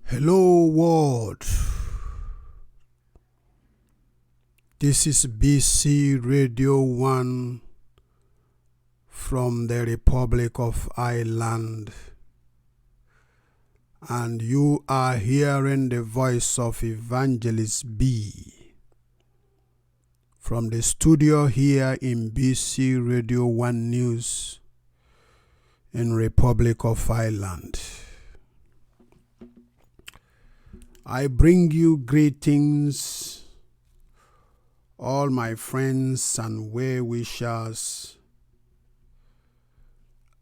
Hello world, this is Bcradio1 from the Republic of Ireland, and you are hearing the voice of Evangelist B from the studio here in Bcradio1News in Republic of Ireland. I bring you greetings, all my friends and well-wishers.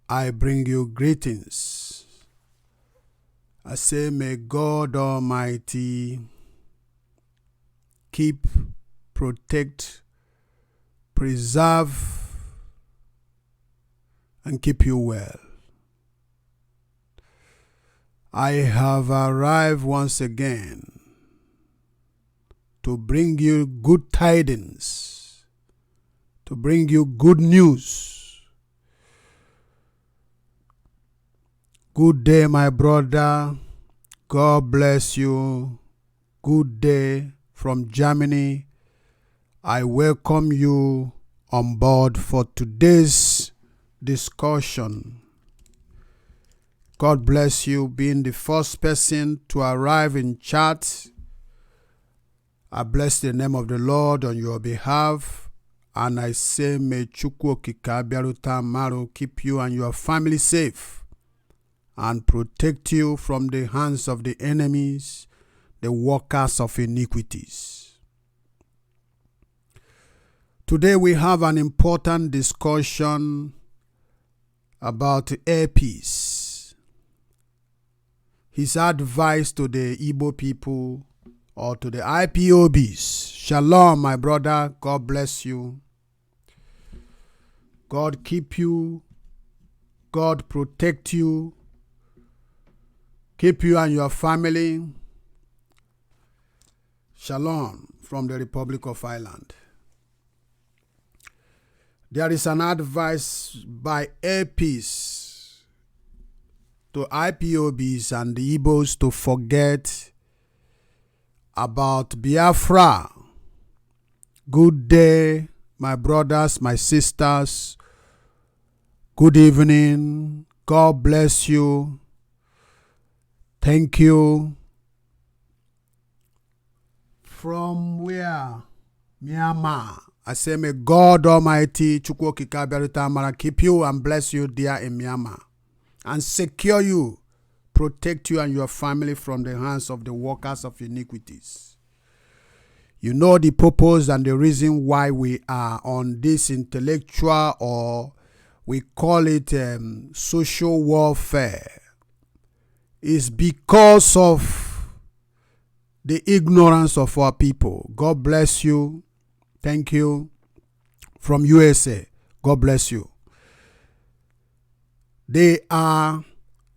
I bring you greetings. I say, may God Almighty keep, protect, preserve, and keep you well. I have arrived once again to bring you good tidings, to bring you good news. Good day, my brother. God bless you. Good day from Germany. I welcome you on board for today's discussion. God bless you being the first person to arrive in chat. I bless the name of the Lord on your behalf. And I say, may Chukwu Okike Abiaruta Maru keep you and your family safe and protect you from the hands of the enemies, the workers of iniquities. Today we have an important discussion about earpiece. His advice to the Igbo people or to the IPOBs. Shalom, my brother. God bless you. God keep you. God protect you. Keep you and your family. Shalom from the Republic of Ireland. There is an advice by earpiece to IPOBs and the Igbos to forget about Biafra. Good day, my brothers, my sisters. Good evening. God bless you. Thank you. From where? Myanmar. I say, may God Almighty, Chukwu Okike Abiaruta Mara, keep you and bless you there in Myanmar, and secure you, protect you and your family from the hands of the workers of iniquities. You know the purpose and the reason why we are on this intellectual, or we call it social warfare, is because of the ignorance of our people. God bless you. Thank you. From USA, God bless you. They are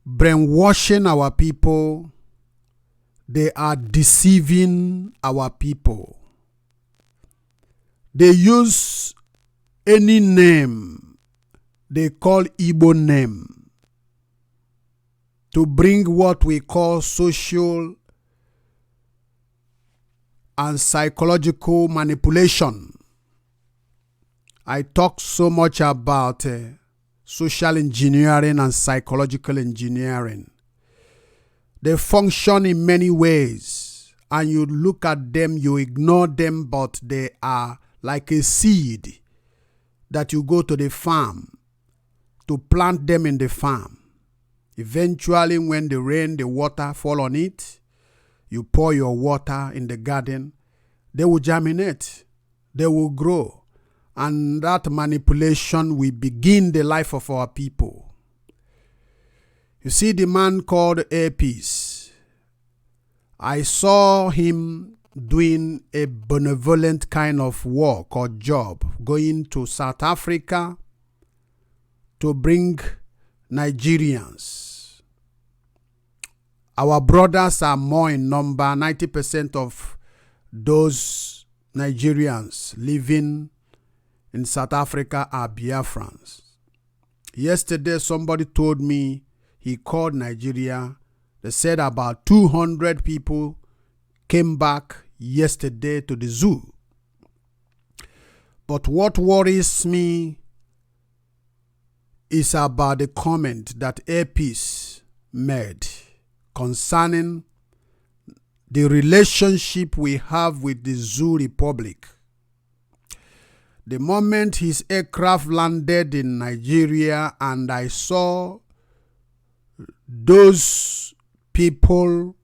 brainwashing our people. They are deceiving our people. They use any name they call Igbo name to bring what we call social and psychological manipulation. I talk so much about social engineering and psychological engineering. They function in many ways, and you look at them, you ignore them, but they are like a seed that you go to the farm to plant them in the farm. Eventually, when the rain, the water fall on it, you pour your water in the garden, they will germinate, they will grow. And that manipulation will begin the life of our people. You see the man called Earpiece. I saw him doing a benevolent kind of work or job, going to South Africa to bring Nigerians. Our brothers are more in number. 90% of those Nigerians living in South Africa are Biafrans. Yesterday, somebody told me he called Nigeria They said about 200 people came back yesterday to the zoo. But what worries me is about the comment that Airpeace made concerning the relationship we have with the Zoo Republic. The moment his aircraft landed in Nigeria and I saw those people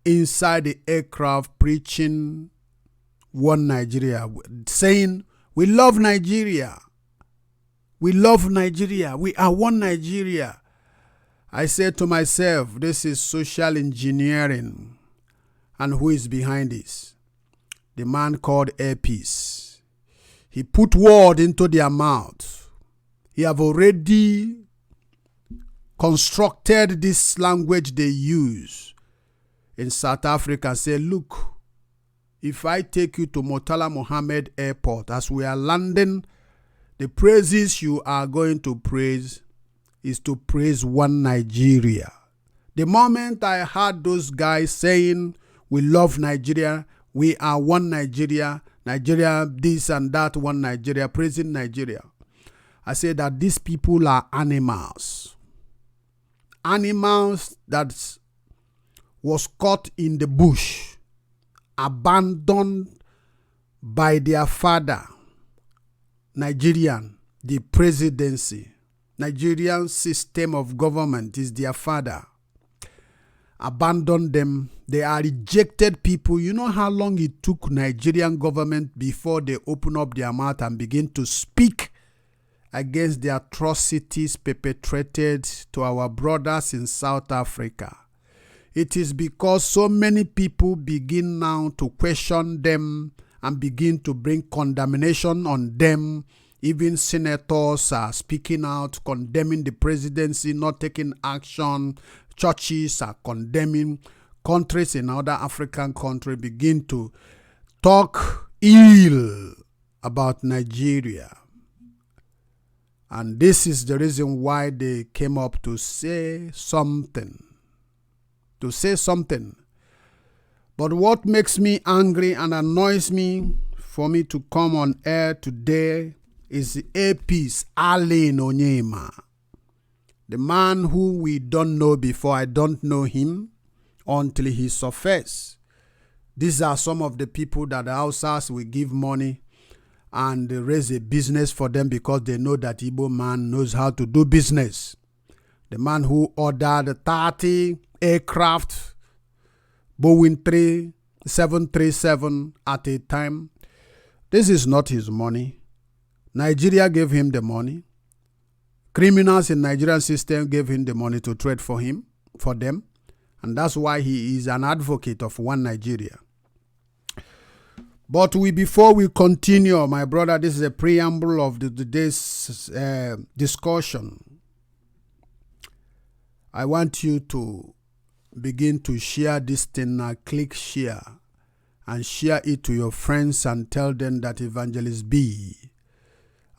inside the aircraft preaching one Nigeria, saying, "We love Nigeria. We love Nigeria. We are one Nigeria." I said to myself, this is social engineering. And who is behind this? The man called Airpeace. He put word into their mouth. He have already constructed this language they use in South Africa. Say, look, if I take you to Murtala Mohammed Airport, as we are landing, the praises you are going to praise is to praise one Nigeria. The moment I heard those guys saying, "We love Nigeria, we are one Nigeria, Nigeria this and that, one Nigeria," praising Nigeria, I say that these people are animals. Animals that was caught in the bush, abandoned by their father, Nigerian, the presidency. Nigerian system of government is their father. Abandoned them. They are rejected people. You know how long it took Nigerian government before they open up their mouth and begin to speak against the atrocities perpetrated to our brothers in South Africa? It is because so many people begin now to question them and begin to bring condemnation on them. Even senators are speaking out, condemning the presidency, not taking action. Churches are condemning. Countries in other African countries begin to talk ill about Nigeria. And this is the reason why they came up to say something. But what makes me angry and annoys me for me to come on air today is the Airpeace ONYEMA. The man who we don't know before. I don't know him until he surfaces. These are some of the people that the Hausas will give money and they raise a business for them because they know that Igbo man knows how to do business. The man who ordered 30 aircraft, Boeing 737 at a time. This is not his money. Nigeria gave him the money. Criminals in Nigerian system gave him the money to trade for them. And that's why he is an advocate of one Nigeria. But before we continue, my brother, this is a preamble of today's discussion. I want you to begin to share this thing now. Click share and share it to your friends and tell them that Evangelist B,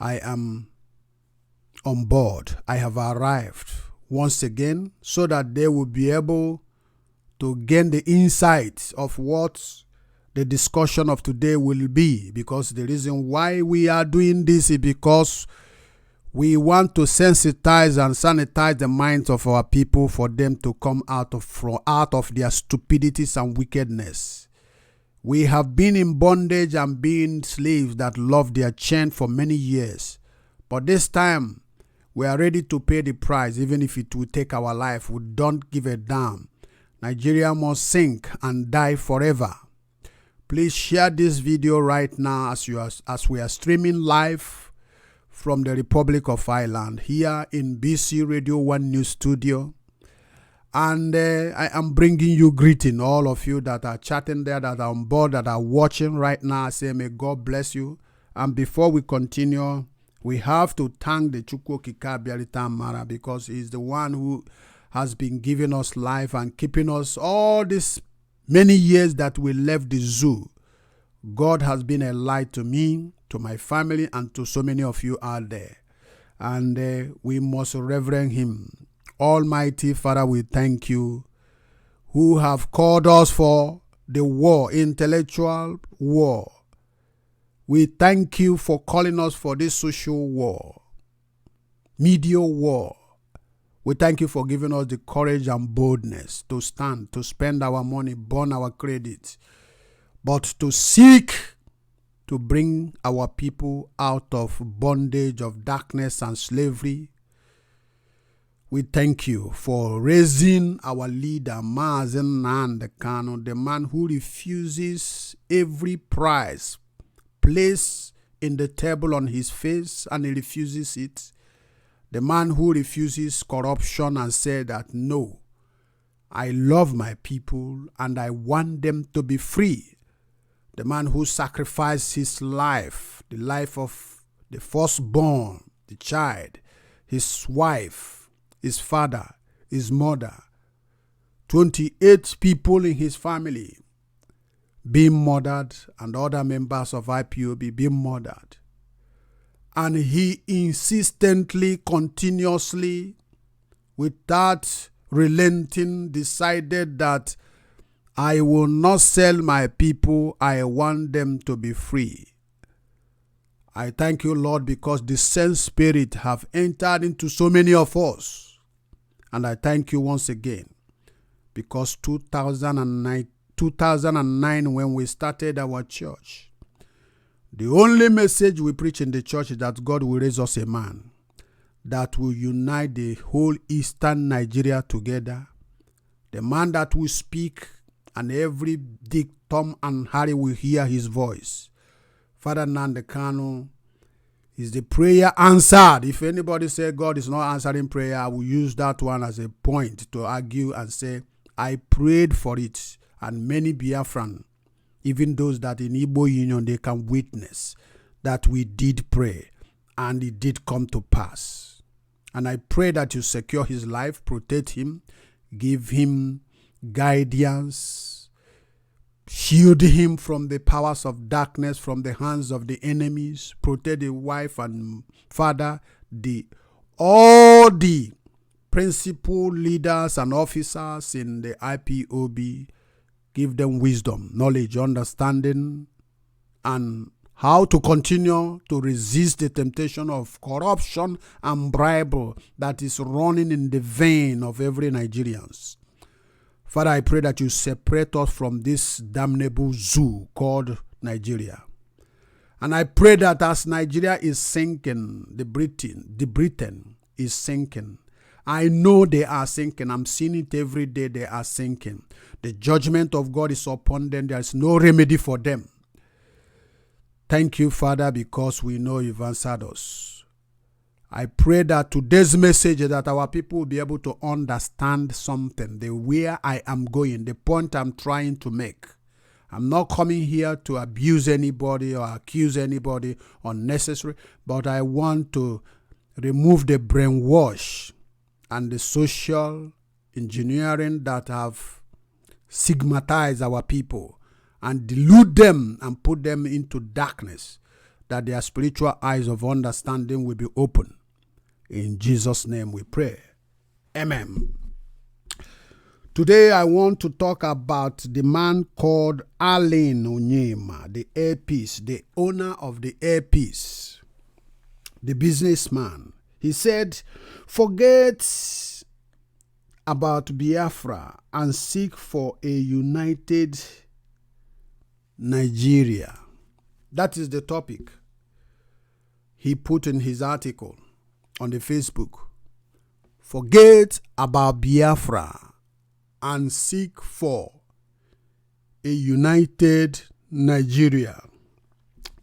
I am on board. I have arrived once again so that they will be able to gain the insight of what the discussion of today will be. Because the reason why we are doing this is because we want to sensitize and sanitize the minds of our people for them to come out of their stupidities and wickedness. We have been in bondage and being slaves that love their chain for many years. But this time, we are ready to pay the price, even if it will take our life. We don't give a damn. Nigeria must sink and die forever. Please share this video right now as we are streaming live from the Republic of Ireland here in Bcradio1News studio. And I am bringing you greeting, all of you that are chatting there, that are on board, that are watching right now. I say, may God bless you. And before we continue, we have to thank the Chukwu Okike Abiarita Mara, because he's the one who has been giving us life and keeping us all these many years that we left the zoo. God has been a light to me, to my family, and to so many of you out there. And we must reverence him. Almighty Father, we thank you. who have called us for the war, intellectual war. We thank you for calling us for this social war, media war. We thank you for giving us the courage and boldness to stand, to spend our money, burn our credit, but to seek to bring our people out of bondage of darkness and slavery. We thank you for raising our leader, Mazen Nandekano, the man who refuses every price placed in the table on his face, and he refuses it. The man who refuses corruption and said that, no, I love my people and I want them to be free. The man who sacrificed his life, the life of the firstborn, the child, his wife, his father, his mother, 28 people in his family being murdered, and other members of IPOB being murdered. And he insistently, continuously, without relenting, decided that I will not sell my people. I want them to be free. I thank you, Lord, because the same spirit have entered into so many of us. And I thank you once again, because 2009 when we started our church, the only message we preach in the church is that God will raise us a man that will unite the whole eastern Nigeria together. The man that will speak and every Dick, Tom, and Harry will hear his voice. Father Nandekano is the prayer answered. If anybody say God is not answering prayer, I will use that one as a point to argue and say, I prayed for it. And many Biafran, even those that in Igbo Union, they can witness that we did pray and it did come to pass. And I pray that you secure his life, protect him, give him guidance, shield him from the powers of darkness, from the hands of the enemies, protect the wife and father, all the principal leaders and officers in the IPOB. Give them wisdom, knowledge, understanding, and how to continue to resist the temptation of corruption and bribery that is running in the vein of every Nigerian. Father, I pray that you separate us from this damnable zoo called Nigeria. And I pray that as Nigeria is sinking, the Britain is sinking. I know they are sinking. I'm seeing it every day. They are sinking. The judgment of God is upon them. There is no remedy for them. Thank you, Father, because we know you've answered us. I pray that today's message is that our people will be able to understand something, the where I am going, the point I'm trying to make. I'm not coming here to abuse anybody or accuse anybody unnecessary, but I want to remove the brainwash and the social engineering that have stigmatized our people and delude them and put them into darkness, that their spiritual eyes of understanding will be open. In Jesus' name we pray. Amen. Today I want to talk about the man called ONYEMA, the earpiece, the owner of the earpiece, the businessman. He said, forget about Biafra and seek for a united Nigeria. That is the topic he put in his article on the Facebook. Forget about Biafra and seek for a united Nigeria.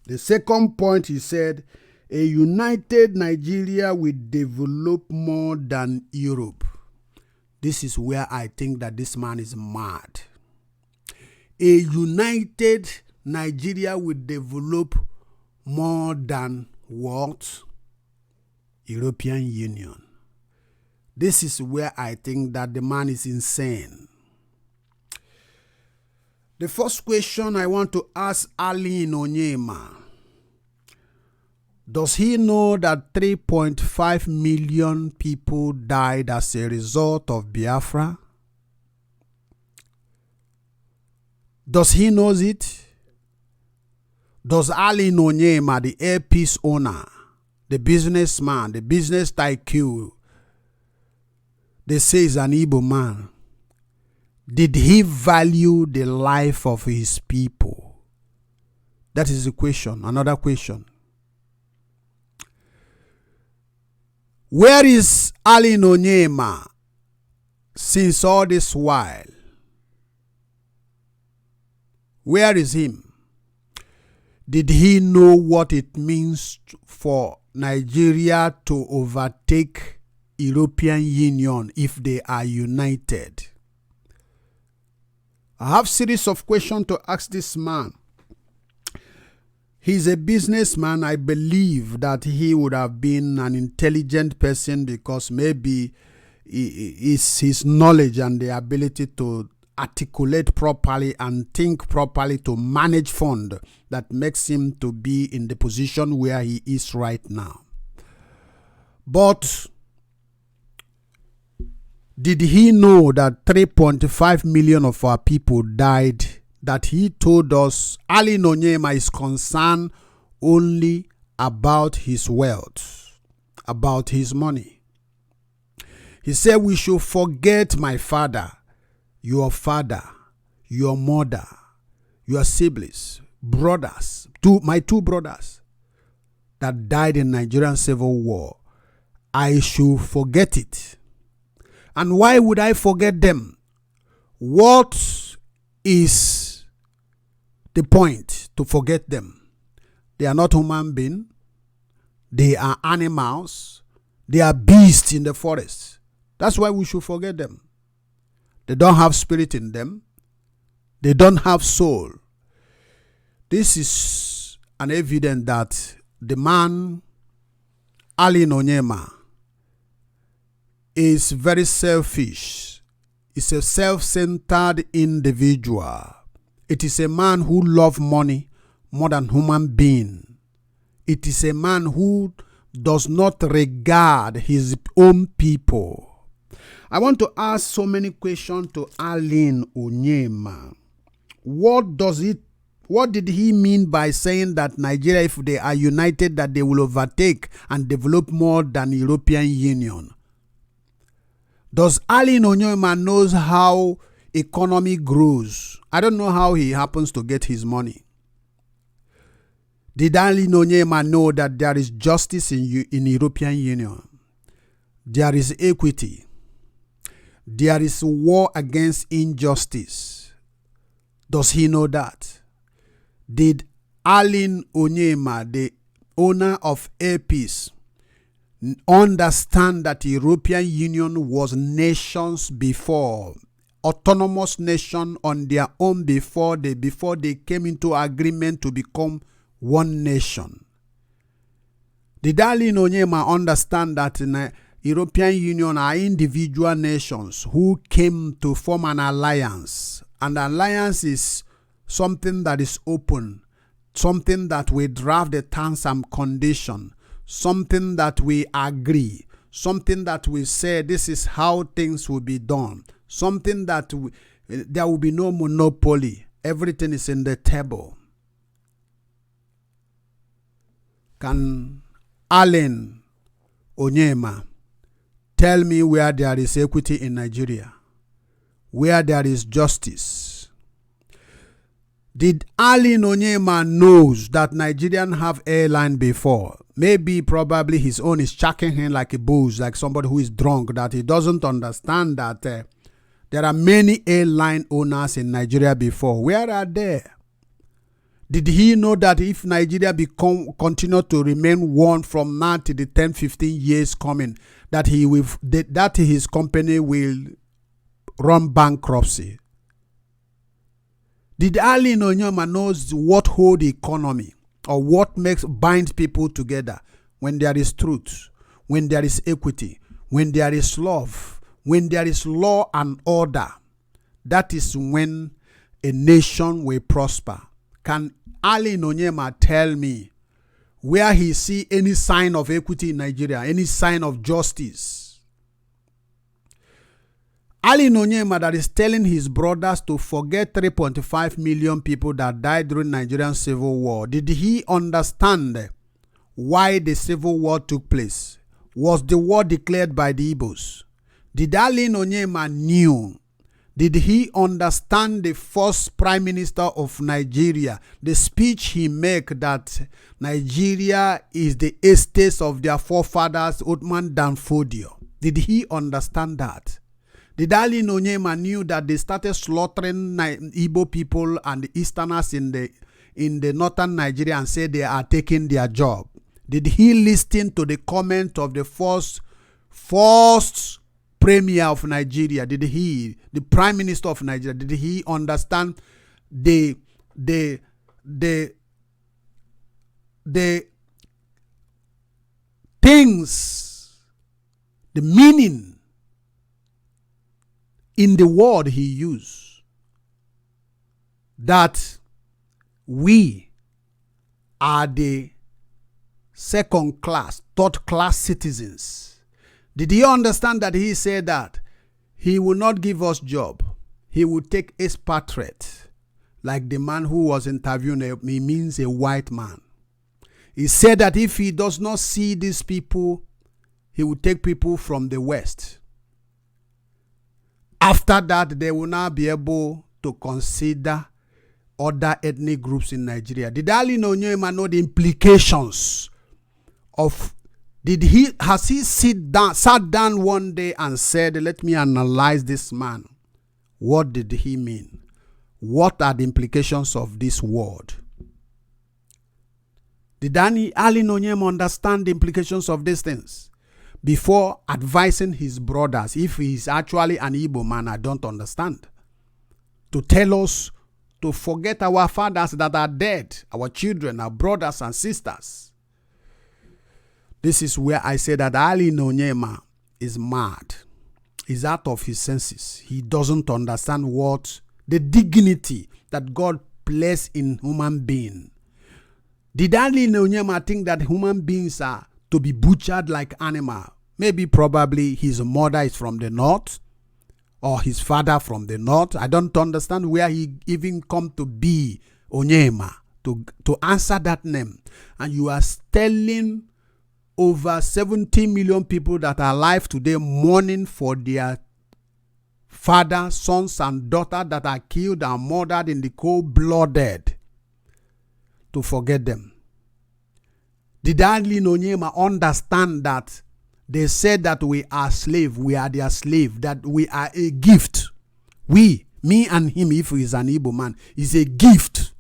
The second point, he said, a united Nigeria will develop more than Europe. This is where I think that this man is mad. A united Nigeria will develop more than what? European Union. This is where I think that the man is insane. The first question I want to ask ONYEMA. Does he know that 3.5 million people died as a result of Biafra? Does he knows it? Does Allen ONYEMA, the airpiece owner, the businessman, the business tycoon, they say is an Igbo man, did he value the life of his people? That is the question. Another question. Where is Allen ONYEMA since all this while? Where is him? Did he know what it means for Nigeria to overtake European Union if they are united? I have a series of questions to ask this man. He's a businessman. I believe that he would have been an intelligent person because maybe it's his knowledge and the ability to articulate properly and think properly to manage fund that makes him to be in the position where he is right now. But did he know that 3.5 million of our people died? That he told us Allen ONYEMA is concerned only about his wealth, about his money. He said we should forget my father, your mother, your siblings, brothers, my two brothers that died in Nigerian Civil War. I should forget it. And why would I forget them? What is the point to forget them? They are not human beings. They are animals. They are beasts in the forest. That's why we should forget them. They don't have spirit in them. They don't have soul. This is an evidence that the man, Allen ONYEMA, is very selfish. It's a self-centered individual. It is a man who loves money more than human being. It is a man who does not regard his own people. I want to ask so many questions to Allen ONYEMA. What did he mean by saying that Nigeria, if they are united, that they will overtake and develop more than European Union? Does Allen ONYEMA knows how economy grows? I don't know how he happens to get his money. Did Allen ONYEMA know that there is justice in European Union? There is equity. There is war against injustice. Does he know that? Did Allen ONYEMA, the owner of Airpeace, understand that the European Union was nations before, autonomous nation on their own before they came into agreement to become one nation? Did Allen ONYEMA understand that in the European Union are individual nations who came to form an alliance? An alliance is something that is open, something that we draft the terms and conditions, something that we agree, something that we say this is how things will be done, something that there will be no monopoly. Everything is in the table. Can Allen ONYEMA tell me where there is equity in Nigeria? Where there is justice? Did Allen ONYEMA knows that Nigerians have airline before? Maybe, probably his own is chucking him like a booze, like somebody who is drunk, that he doesn't understand that there are many airline owners in Nigeria before. Where are they? Did he know that if Nigeria continue to remain one from now to the 10, 15 years coming, that his company will run bankruptcy? Did Allen ONYEMA knows what hold the economy or what binds people together? When there is truth, when there is equity, when there is love, when there is law and order, that is when a nation will prosper. Can Allen ONYEMA tell me where he see any sign of equity in Nigeria, any sign of justice? Ali ONYEMA that is telling his brothers to forget 3.5 million people that died during Nigerian Civil War. Did he understand why the Civil War took place? Was the war declared by the Igbos? Did Ali ONYEMA knew? Did he understand the first Prime Minister of Nigeria, the speech he made that Nigeria is the estate of their forefathers, Othman Dan Fodio? Did he understand that? Did Ali ONYEMA knew that they started slaughtering Igbo people and the Easterners in the northern Nigeria and said they are taking their job? Did he listen to the comment of the first Premier of Nigeria? Did he, the Prime Minister of Nigeria, did he understand the things, the meaning in the word he used, that we are the second class, third class citizens? Did he understand that he said that he will not give us job? He will take expatriate, like the man who was interviewing me means a white man. He said that if he does not see these people, he will take people from the West. After that, they will now be able to consider other ethnic groups in Nigeria. Did Ali ONYEMA know the implications of? Has he sat down one day and said, let me analyze this man? What did he mean? What are the implications of this word? Did Ali ONYEMA understand the implications of these things before advising his brothers? If he is actually an Igbo man, I don't understand. To tell us to forget our fathers that are dead, our children, our brothers and sisters. This is where I say that Ali ONYEMA is mad. He's out of his senses. He doesn't understand what the dignity that God placed in human being. Did Ali ONYEMA think that human beings are to be butchered like animal? Maybe probably his mother is from the north or his father from the north. I don't understand where he even come to be ONYEMA to answer that name. And you are telling over 70 million people that are alive today mourning for their father, sons and daughters that are killed and murdered in the cold-blooded, to forget them. Did Ali ONYEMA understand that they said that we are slave, we are their slave, that we are a gift? We, me and him, if he is an Igbo man, is a gift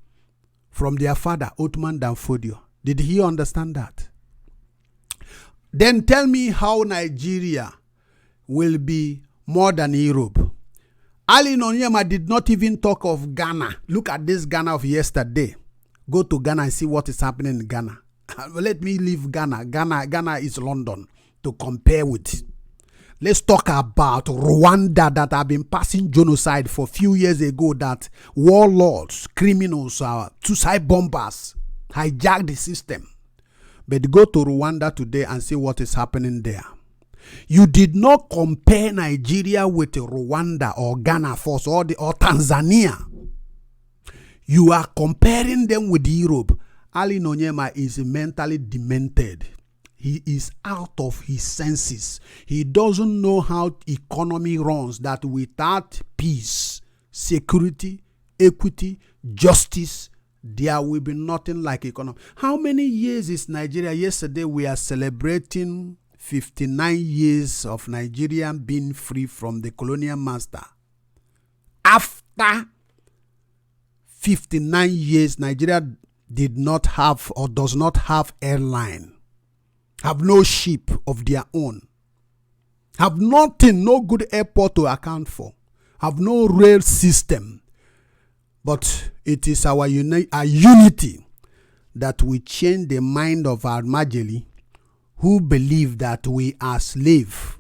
from their father, Othman Dan Fodio. Did he understand that? Then tell me how Nigeria will be more than Europe. Ali ONYEMA did not even talk of Ghana. Look at this Ghana of yesterday. Go to Ghana and see what is happening in Ghana. Let me leave Ghana. Ghana is London to compare with. Let's talk about Rwanda that have been passing genocide for a few years ago, that warlords, criminals, suicide bombers hijacked the system. But go to Rwanda today and see what is happening there. You did not compare Nigeria with Rwanda or Ghana first or Tanzania. You are comparing them with Europe. Ali ONYEMA is mentally demented. He is out of his senses. He doesn't know how economy runs, that without peace, security, equity, justice, there will be nothing like economy. How many years is Nigeria? Yesterday we are celebrating 59 years of Nigeria being free from the colonial master. After 59 years, Nigeria did not have or does not have airline, have no ship of their own, have nothing, no good airport to account for, have no rail system. But it is our unity that will change the mind of our Majeli, who believe that we are slave.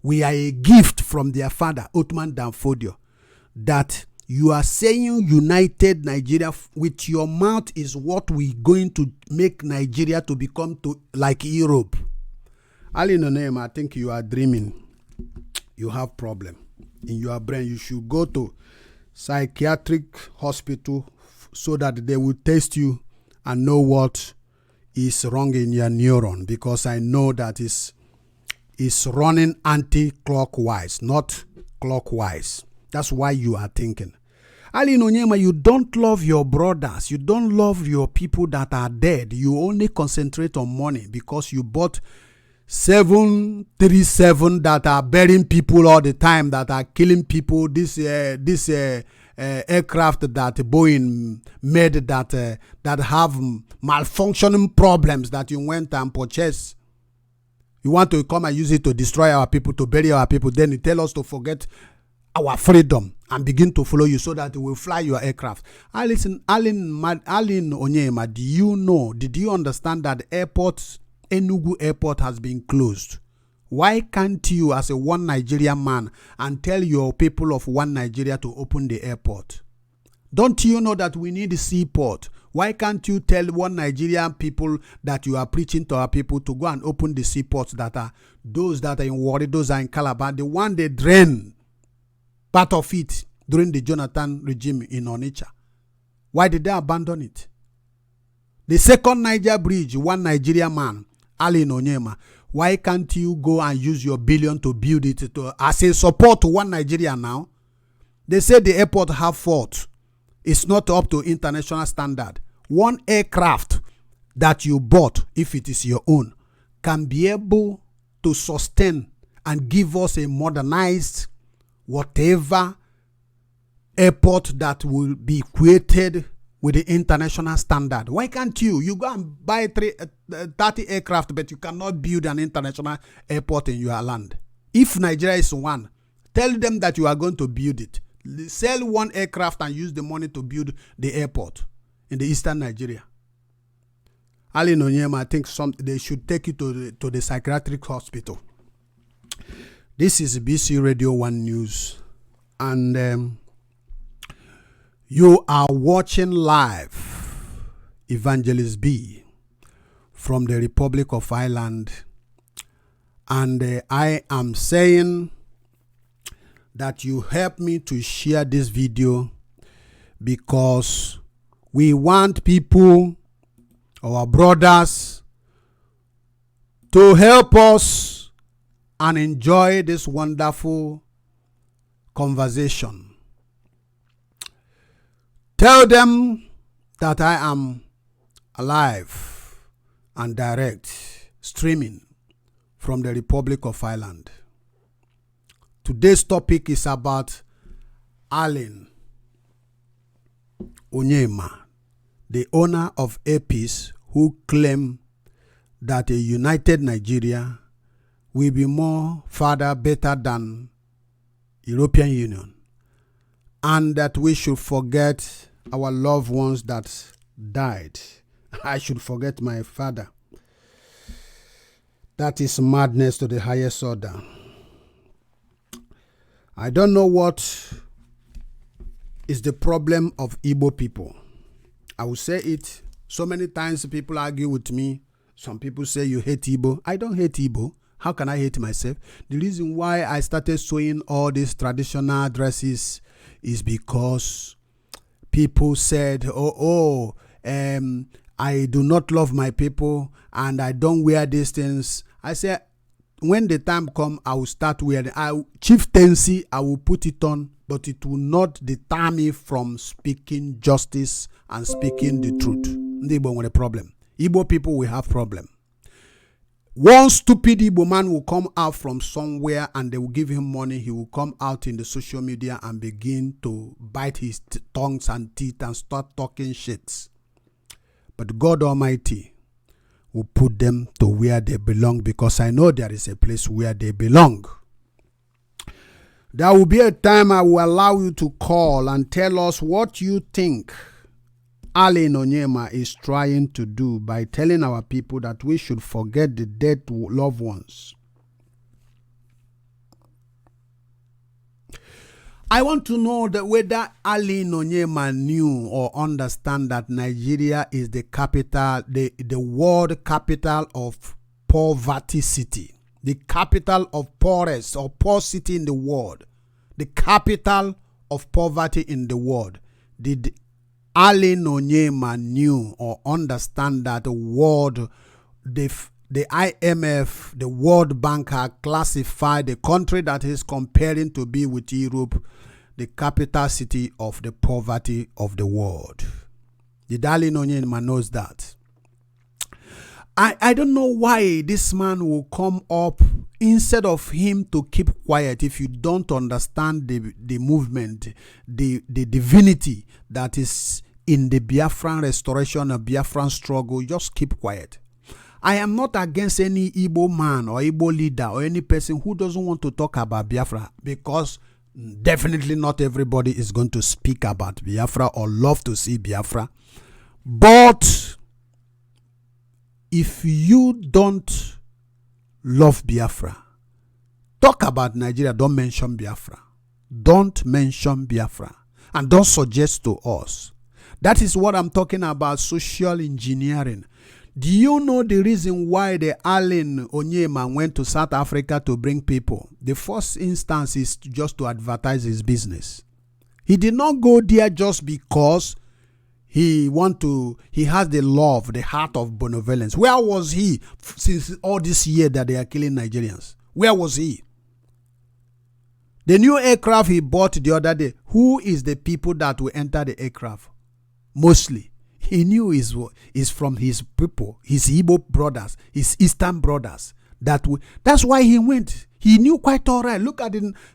We are a gift from their father, Othman Dan Fodio. That you are saying united Nigeria with your mouth is what we're going to make Nigeria to become like Europe. Ali ONYEMA, I think you are dreaming. You have problem. in your brain. You should go to psychiatric hospital so that they will test you and know what is wrong in your neuron, because I know that it's running anti-clockwise, not clockwise. That's why you are thinking. Ali Onyema, you don't love your brothers. You don't love your people that are dead. You only concentrate on money because you bought 737 that are burying people all the time, that are killing people. This aircraft that Boeing made that have malfunctioning problems that you went and purchased. You want to come and use it to destroy our people, to bury our people. Then you tell us to forget our freedom and begin to follow you so that we will fly your aircraft. Alin Onyema, did you understand that Enugu airport has been closed? Why can't you, as a one Nigerian man, and tell your people of one Nigeria to open the airport? Don't you know that we need a seaport? Why can't you tell one Nigerian people that you are preaching to our people to go and open the seaports that are those that are in Warri, those are in Calabar, the one they drain part of it during the Jonathan regime in Onitsha? Why did they abandon it? The second Niger bridge, one Nigerian man, Alin Onyema, why can't you go and use your billion to build it as a support to one Nigeria now? They say the airport have fault. It's not up to international standard. One aircraft that you bought, if it is your own, can be able to sustain and give us a modernized whatever airport that will be created with the international standard. Why can't you? You go and buy 30 aircraft, but you cannot build an international airport in your land. If Nigeria is one, tell them that you are going to build it. Sell one aircraft and use the money to build the airport in the eastern Nigeria. Alin Onyema, I think they should take you to the psychiatric hospital. This is Bcradio1News, and you are watching live Evangelist B from the Republic of Ireland, and I am saying that you help me to share this video because we want people, our brothers, to help us and enjoy this wonderful conversation. Tell them that I am alive and direct streaming from the Republic of Ireland. Today's topic is about Alin Onyema, the owner of APs, who claim that a united Nigeria will be more further better than European Union, and that we should forget our loved ones that died. I should forget my father. That is madness to the highest order. I don't know what is the problem of Igbo people. I will say it so many times. People argue with me. Some people say you hate Igbo. I don't hate Igbo. How can I hate myself? The reason why I started sewing all these traditional dresses is because people said, I do not love my people and I don't wear these things. I said, when the time comes, I will start wearing. Chieftaincy, I will put it on, but it will not deter me from speaking justice and speaking the truth. Igbo with a problem. Igbo people will have problem. One stupid Igbo man will come out from somewhere and they will give him money. He will come out in the social media and begin to bite his tongues and teeth and start talking shit. But God Almighty will put them to where they belong, because I know there is a place where they belong. There will be a time I will allow you to call and tell us what you think Alin Onyema is trying to do by telling our people that we should forget the dead loved ones. I want to know that whether Alin Onyema knew or understand that Nigeria is the capital, the world capital of poverty city, the capital of poorest or poor city in the world. the capital of poverty in the world. Did Allen ONYEMA knew or understand that the world, the IMF, the World Bank had classified the country that he's comparing to be with Europe, the capital city of the poverty of the world? Did Allen ONYEMA knows that? I don't know why this man will come up instead of him to keep quiet. If you don't understand the movement, the divinity that is in the Biafran restoration or Biafran struggle, just keep quiet. I am not against any Igbo man or Igbo leader or any person who doesn't want to talk about Biafra, because definitely not everybody is going to speak about Biafra or love to see Biafra. But if you don't love Biafra, talk about Nigeria, don't mention Biafra. Don't mention Biafra. And don't suggest to us. That is what I'm talking about, social engineering. Do you know the reason why the Allen ONYEMA went to South Africa to bring people? The first instance is just to advertise his business. He did not go there just because he has the love, the heart of benevolence. Where was he since all this year that they are killing Nigerians? Where was he? The new aircraft he bought the other day, who is the people that will enter the aircraft? Mostly. He knew is from his people, his Igbo brothers, his Eastern brothers. That's why he went. He knew quite all right. Look at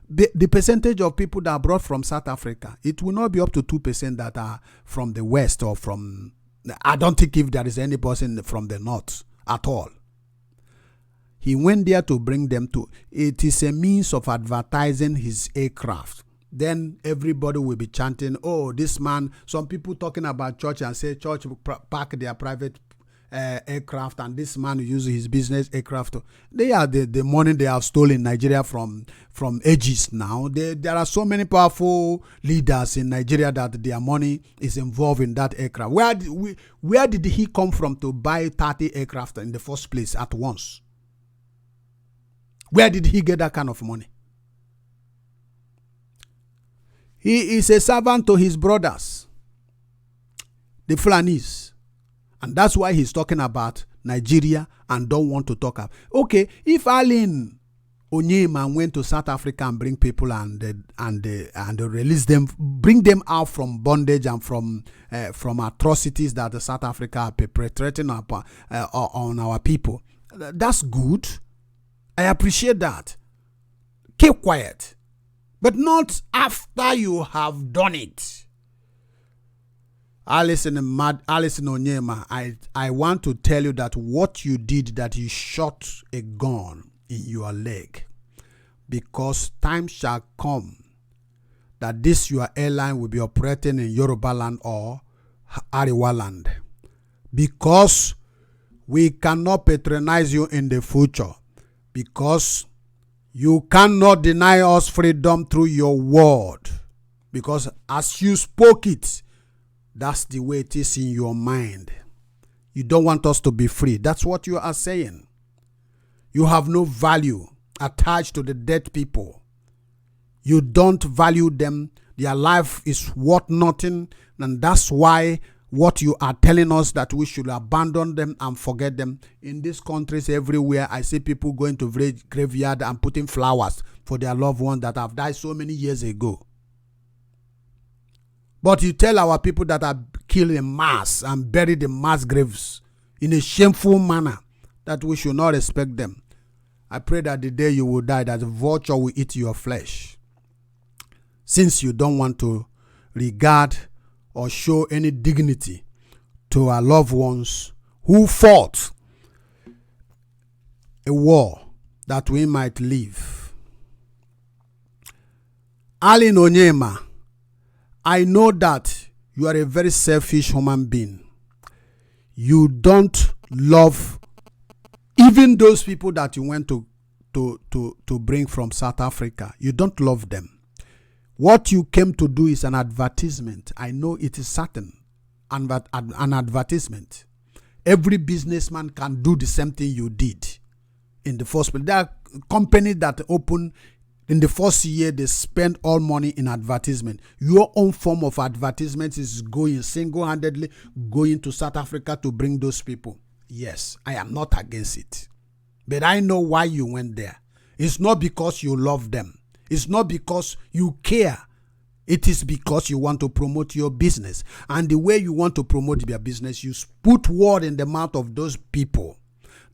the percentage of people that are brought from South Africa. It will not be up to 2% that are from the West or from... I don't think if there is any person from the North at all. He went there to bring them to... It is a means of advertising his aircraft. Then everybody will be chanting, oh, this man... Some people talking about church and say church park their private aircraft, and this man uses his business aircraft. They are the money they have stolen Nigeria from ages now. There are so many powerful leaders in Nigeria that their money is involved in that aircraft. Where did he come from to buy 30 aircraft in the first place at once? Where did he get that kind of money? He is a servant to his brothers, the Fulanis. And that's why he's talking about Nigeria and don't want to talk about. Okay, if Allen ONYEMA went to South Africa and bring people and release them, bring them out from bondage and from atrocities that the South Africa are perpetrating on our people, that's good. I appreciate that. Keep quiet, but not after you have done it. Alison ONYEMA, I want to tell you that what you did, that you shot a gun in your leg, because time shall come that this your airline will be operating in Yoruba land or Ariwa land, because we cannot patronize you in the future, because you cannot deny us freedom through your word, because as you spoke it, that's the way it is in your mind. You don't want us to be free. That's what you are saying. You have no value attached to the dead people. You don't value them. Their life is worth nothing. And that's why what you are telling us, that we should abandon them and forget them. In these countries everywhere, I see people going to graveyard and putting flowers for their loved ones that have died so many years ago. But you tell our people that are killed in mass and buried in mass graves in a shameful manner that we should not respect them. I pray that the day you will die, that the vulture will eat your flesh. Since you don't want to regard or show any dignity to our loved ones who fought a war that we might live. Allen ONYEMA, I know that you are a very selfish human being. You don't love even those people that you went to bring from South Africa. You don't love them. What you came to do is an advertisement. I know it is certain. An advertisement. Every businessman can do the same thing you did in the first place. There are companies that open In the first year, they spend all money in advertisement. Your own form of advertisement is going single-handedly going to South Africa to bring those people. Yes, I am not against it. But I know why you went there. It's not because you love them. It's not because you care. It is because you want to promote your business. And the way you want to promote your business, you put word in the mouth of those people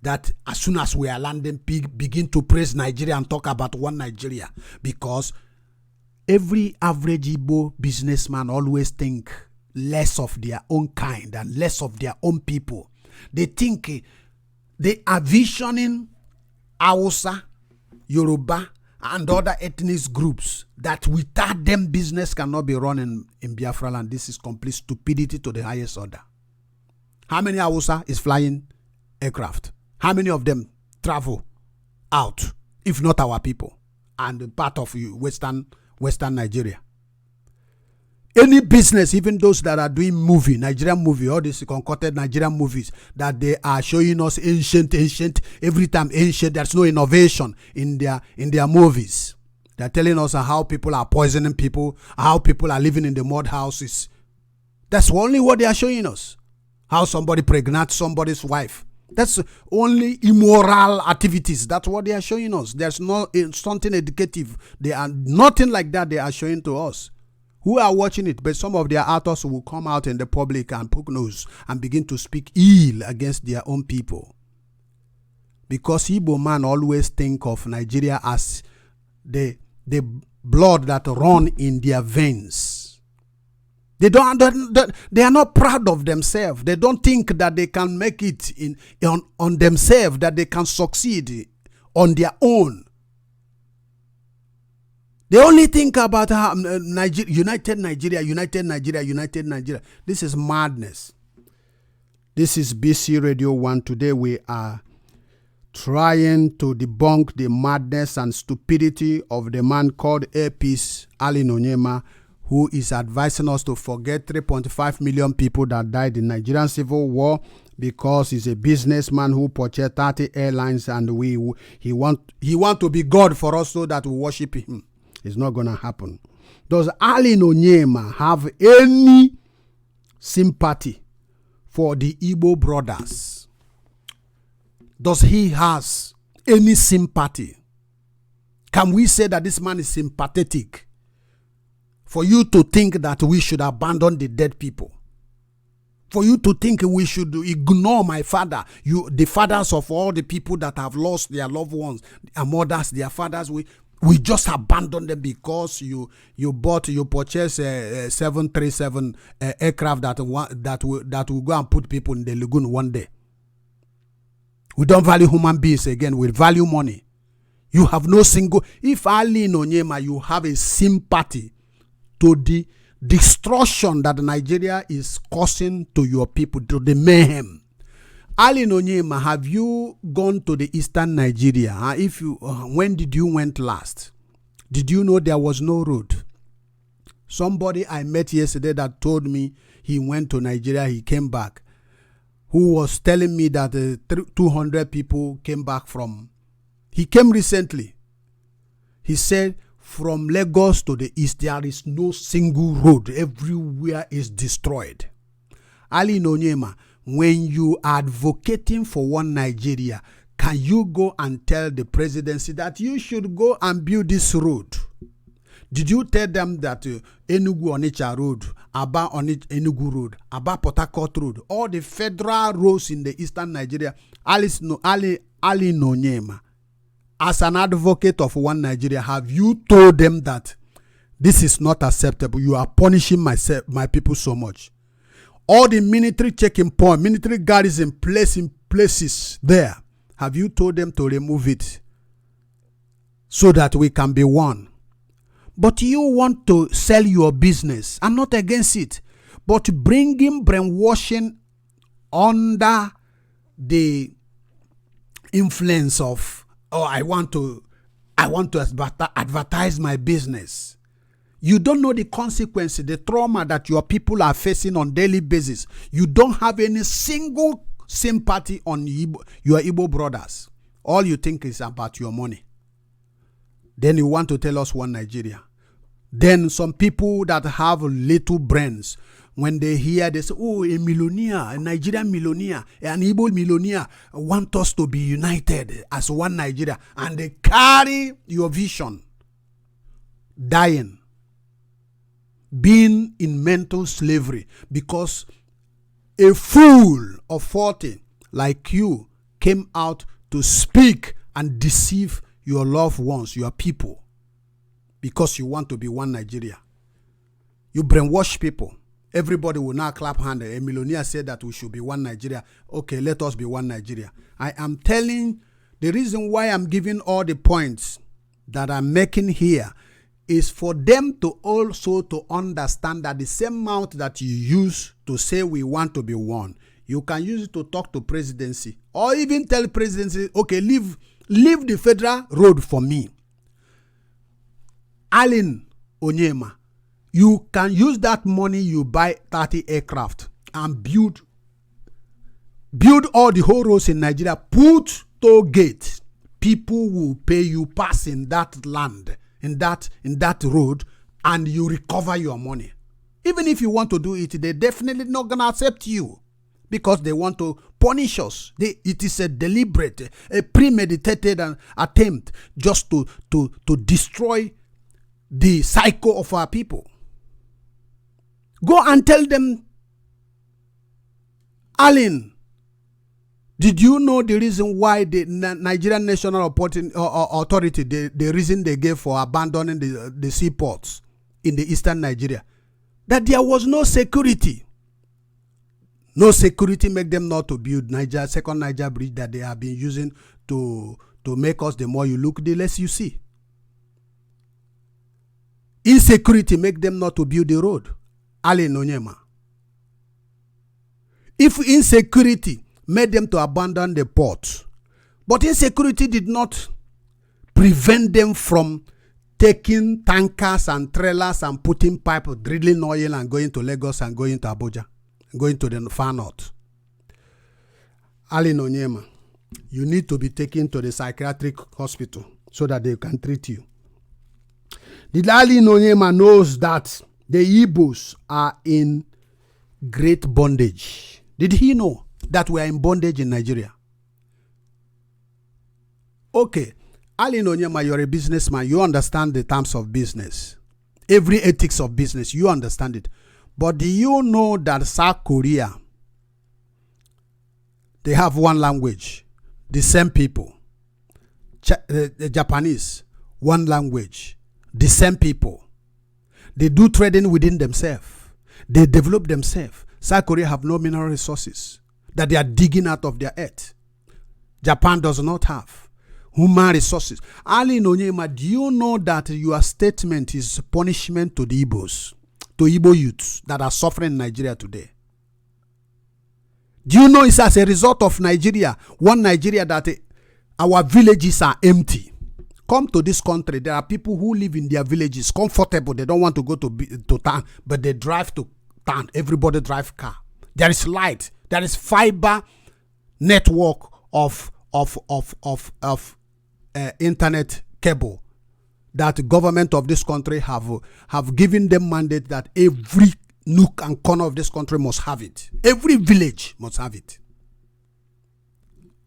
that as soon as we are landing, begin to praise Nigeria and talk about one Nigeria. Because every average Igbo businessman always think less of their own kind and less of their own people. They think they are visioning Hausa, Yoruba, and other ethnic groups that without them business cannot be run in Biafra land. This is complete stupidity to the highest order. How many Hausa is flying aircraft? How many of them travel out, if not our people, and part of Western Nigeria? Any business, even those that are doing Nigerian movie, all these concocted Nigerian movies that they are showing us ancient, every time ancient, there's no innovation in their movies. They're telling us how people are poisoning people, how people are living in the mud houses. That's only what they are showing us. How somebody pregnates somebody's wife. That's only immoral activities. That's what they are showing us. There's no something educative. They are nothing like that they are showing to us. Who are watching it? But some of their authors will come out in the public and poke nose and begin to speak ill against their own people. Because Igbo man always think of Nigeria as the blood that run in their veins. They are not proud of themselves. They don't think that they can make it on themselves, that they can succeed on their own. They only think about United Nigeria. This is madness. This is BC Radio 1. Today we are trying to debunk the madness and stupidity of the man called Airpeace Ali ONYEMA, who is advising us to forget 3.5 million people that died in Nigerian Civil War because he's a businessman who purchased 30 airlines and he want to be God for us so that we worship him. It's not going to happen. Does Ali ONYEMA have any sympathy for the Igbo brothers? Does he has any sympathy? Can we say that this man is sympathetic for you to think that we should abandon the dead people? For you to think we should ignore my father, the fathers of all the people that have lost their loved ones, their mothers, their fathers, we just abandon them because you purchase a 737 aircraft that will go and put people in the lagoon one day. We don't value human beings again. We value money. You have no single. If Ali ONYEMA, you have a sympathy to the destruction that Nigeria is causing to your people, to the mayhem. Ali ONYEMA, have you gone to the eastern Nigeria? When did you went last? Did you know there was no road? Somebody I met yesterday that told me he went to Nigeria, he came back, who was telling me that 200 people came back from. He came recently. He said from Lagos to the east there is no single road. Everywhere is destroyed. Ali ONYEMA, when you are advocating for one Nigeria, can you go and tell the presidency that you should go and build this road? Did you tell them that Enugu Onitsha Road, Aba Enugu Road, Aba Port Harcourt Road, all the federal roads in the eastern Nigeria, Ali ONYEMA, as an advocate of one Nigeria, have you told them that this is not acceptable? You are punishing my people so much. All the military checking point, military guards in places there, have you told them to remove it so that we can be one? But you want to sell your business. I'm not against it. But bringing brainwashing under the influence of, I want to advertise my business. You don't know the consequences, the trauma that your people are facing on a daily basis. You don't have any single sympathy on your Igbo brothers. All you think is about your money. Then you want to tell us one Nigeria. Then some people that have little brains, when they hear, they say, oh, a millionaire, a Nigerian millionaire, an Igbo millionaire want us to be united as one Nigeria. And they carry your vision. Dying. Being in mental slavery. Because a fool of 40 like you came out to speak and deceive your loved ones, your people. Because you want to be one Nigeria. You brainwash people. Everybody will now clap hand. A millionaire said that we should be one Nigeria. Okay, let us be one Nigeria. I am telling, the reason why I'm giving all the points that I'm making here is for them to also to understand that the same mouth that you use to say we want to be one, you can use it to talk to presidency or even tell presidency, okay, leave the federal road for me. Allen ONYEMA, you can use that money you buy 30 aircraft and build all the whole roads in Nigeria. Put toll gates. People will pay you pass in that land, in that road, and you recover your money. Even if you want to do it, they're definitely not gonna accept you because they want to punish us. It is a deliberate, a premeditated attempt just to destroy the psycho of our people. Go and tell them, Allen, did you know the reason why the Nigerian National Authority, the reason they gave for abandoning the seaports in the eastern Nigeria? That there was no security. No security make them not to build second Niger bridge that they have been using to make us, the more you look, the less you see. Insecurity make them not to build the road. Allen ONYEMA. If insecurity made them to abandon the port, but insecurity did not prevent them from taking tankers and trailers and putting pipe, drilling oil and going to Lagos and going to Abuja, going to the far north. Allen ONYEMA, you need to be taken to the psychiatric hospital so that they can treat you. The Allen ONYEMA knows that the Igbos are in great bondage. Did he know that we are in bondage in Nigeria? Okay, Allen ONYEMA, you're a businessman. You understand the terms of business. Every ethics of business, you understand it. But do you know that South Korea, they have one language, the same people. The Japanese, one language, the same people. They do trading within themselves. They develop themselves. South Korea have no mineral resources that they are digging out of their earth. Japan does not have human resources. Allen ONYEMA, do you know that your statement is punishment to the Igbos, to Igbo youths that are suffering in Nigeria today? Do you know it's as a result of Nigeria, one Nigeria, that our villages are empty? Come to this country, there are people who live in their villages, comfortable. They don't want to go to town, but they drive to town. Everybody drive car. There is light. There is fiber network of internet cable that the government of this country have given them mandate that every nook and corner of this country must have it. Every village must have it.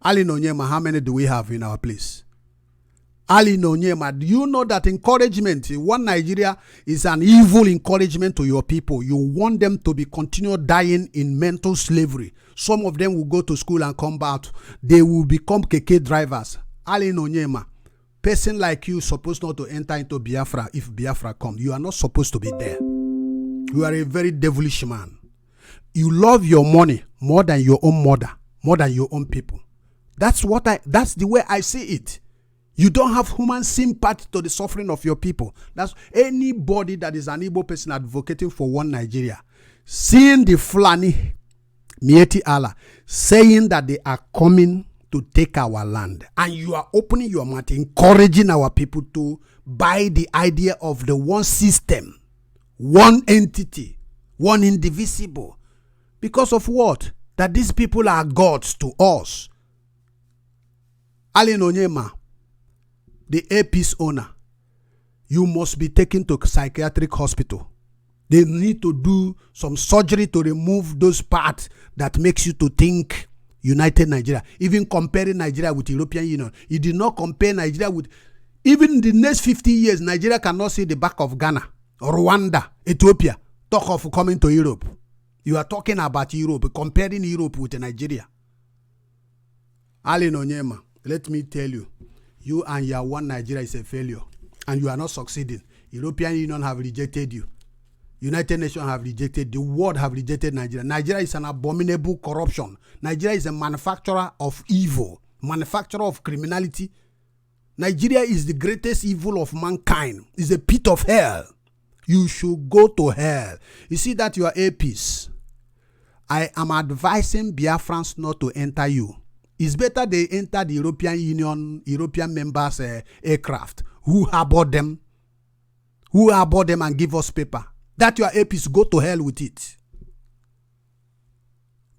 Allen ONYEMA, how many do we have in our place? Allen ONYEMA, do you know that encouragement, one Nigeria, is an evil encouragement to your people? You want them to be continued dying in mental slavery. Some of them will go to school and come back. They will become keke drivers. Allen ONYEMA, person like you is supposed not to enter into Biafra if Biafra comes. You are not supposed to be there. You are a very devilish man. You love your money more than your own mother, more than your own people. That's the way I see it. You don't have human sympathy to the suffering of your people. That's anybody that is an Igbo person advocating for one Nigeria, seeing the Fulani, Mieti Allah, saying that they are coming to take our land. And you are opening your mouth, encouraging our people to buy the idea of the one system, one entity, one indivisible. Because of what? That these people are gods to us. Allen ONYEMA, the AP's owner, you must be taken to psychiatric hospital. They need to do some surgery to remove those parts that makes you to think United Nigeria. Even comparing Nigeria with European Union. You did not compare Nigeria with... Even in the next 50 years, Nigeria cannot see the back of Ghana, Rwanda, Ethiopia. Talk of coming to Europe. You are talking about Europe, comparing Europe with Nigeria. ONYEMA, let me tell you, you and your one Nigeria is a failure. And you are not succeeding. European Union have rejected you. United Nations have rejected. The world have rejected Nigeria. Nigeria is an abominable corruption. Nigeria is a manufacturer of evil, manufacturer of criminality. Nigeria is the greatest evil of mankind. It's a pit of hell. You should go to hell. You see that you are APs. I am advising Biafrans not to enter you. It's better they enter the European Union, European members' aircraft. Who harbor them? Who harbor them and give us paper? That your APs, go to hell with it.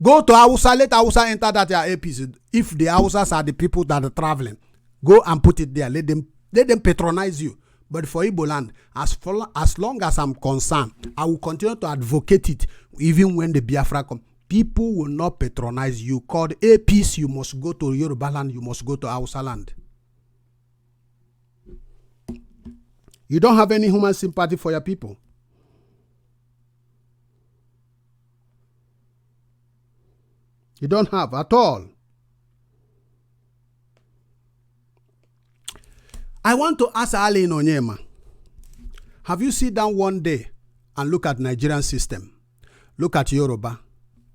Go to Hausa, let Hausa enter that your APs. If the Hausas are the people that are traveling, go and put it there. Let them patronize you. But for Igbo land, as long as I'm concerned, I will continue to advocate it, even when the Biafra come. People will not patronize you. Called APs, you must go to Yoruba land, you must go to Hausa land. You don't have any human sympathy for your people. You don't have at all. I want to ask Ali in ONYEMA, have you sit down one day and look at Nigerian system? Look at Yoruba.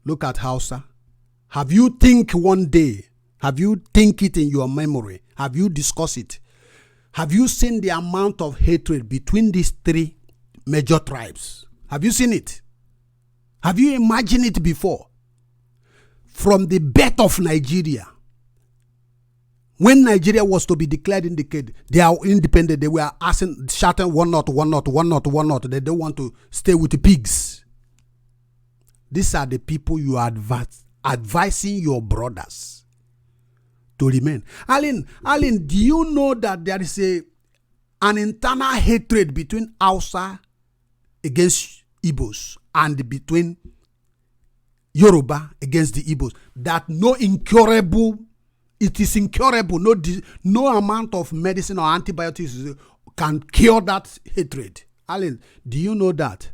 Look at Hausa. Have you think one day? Have you think it in your memory? Have you discussed it? Have you seen the amount of hatred between these three major tribes? Have you seen it? Have you imagined it before? From the birth of Nigeria, when Nigeria was to be declared independent, they are independent. They were asking, shouting, one not. They don't want to stay with the pigs. These are the people you are advising your brothers to remain. Aline, do you know that there is an internal hatred between Hausa against Igbos and between Yoruba against the Igbos? That it is incurable. No amount of medicine or antibiotics can cure that hatred. Alan, do you know that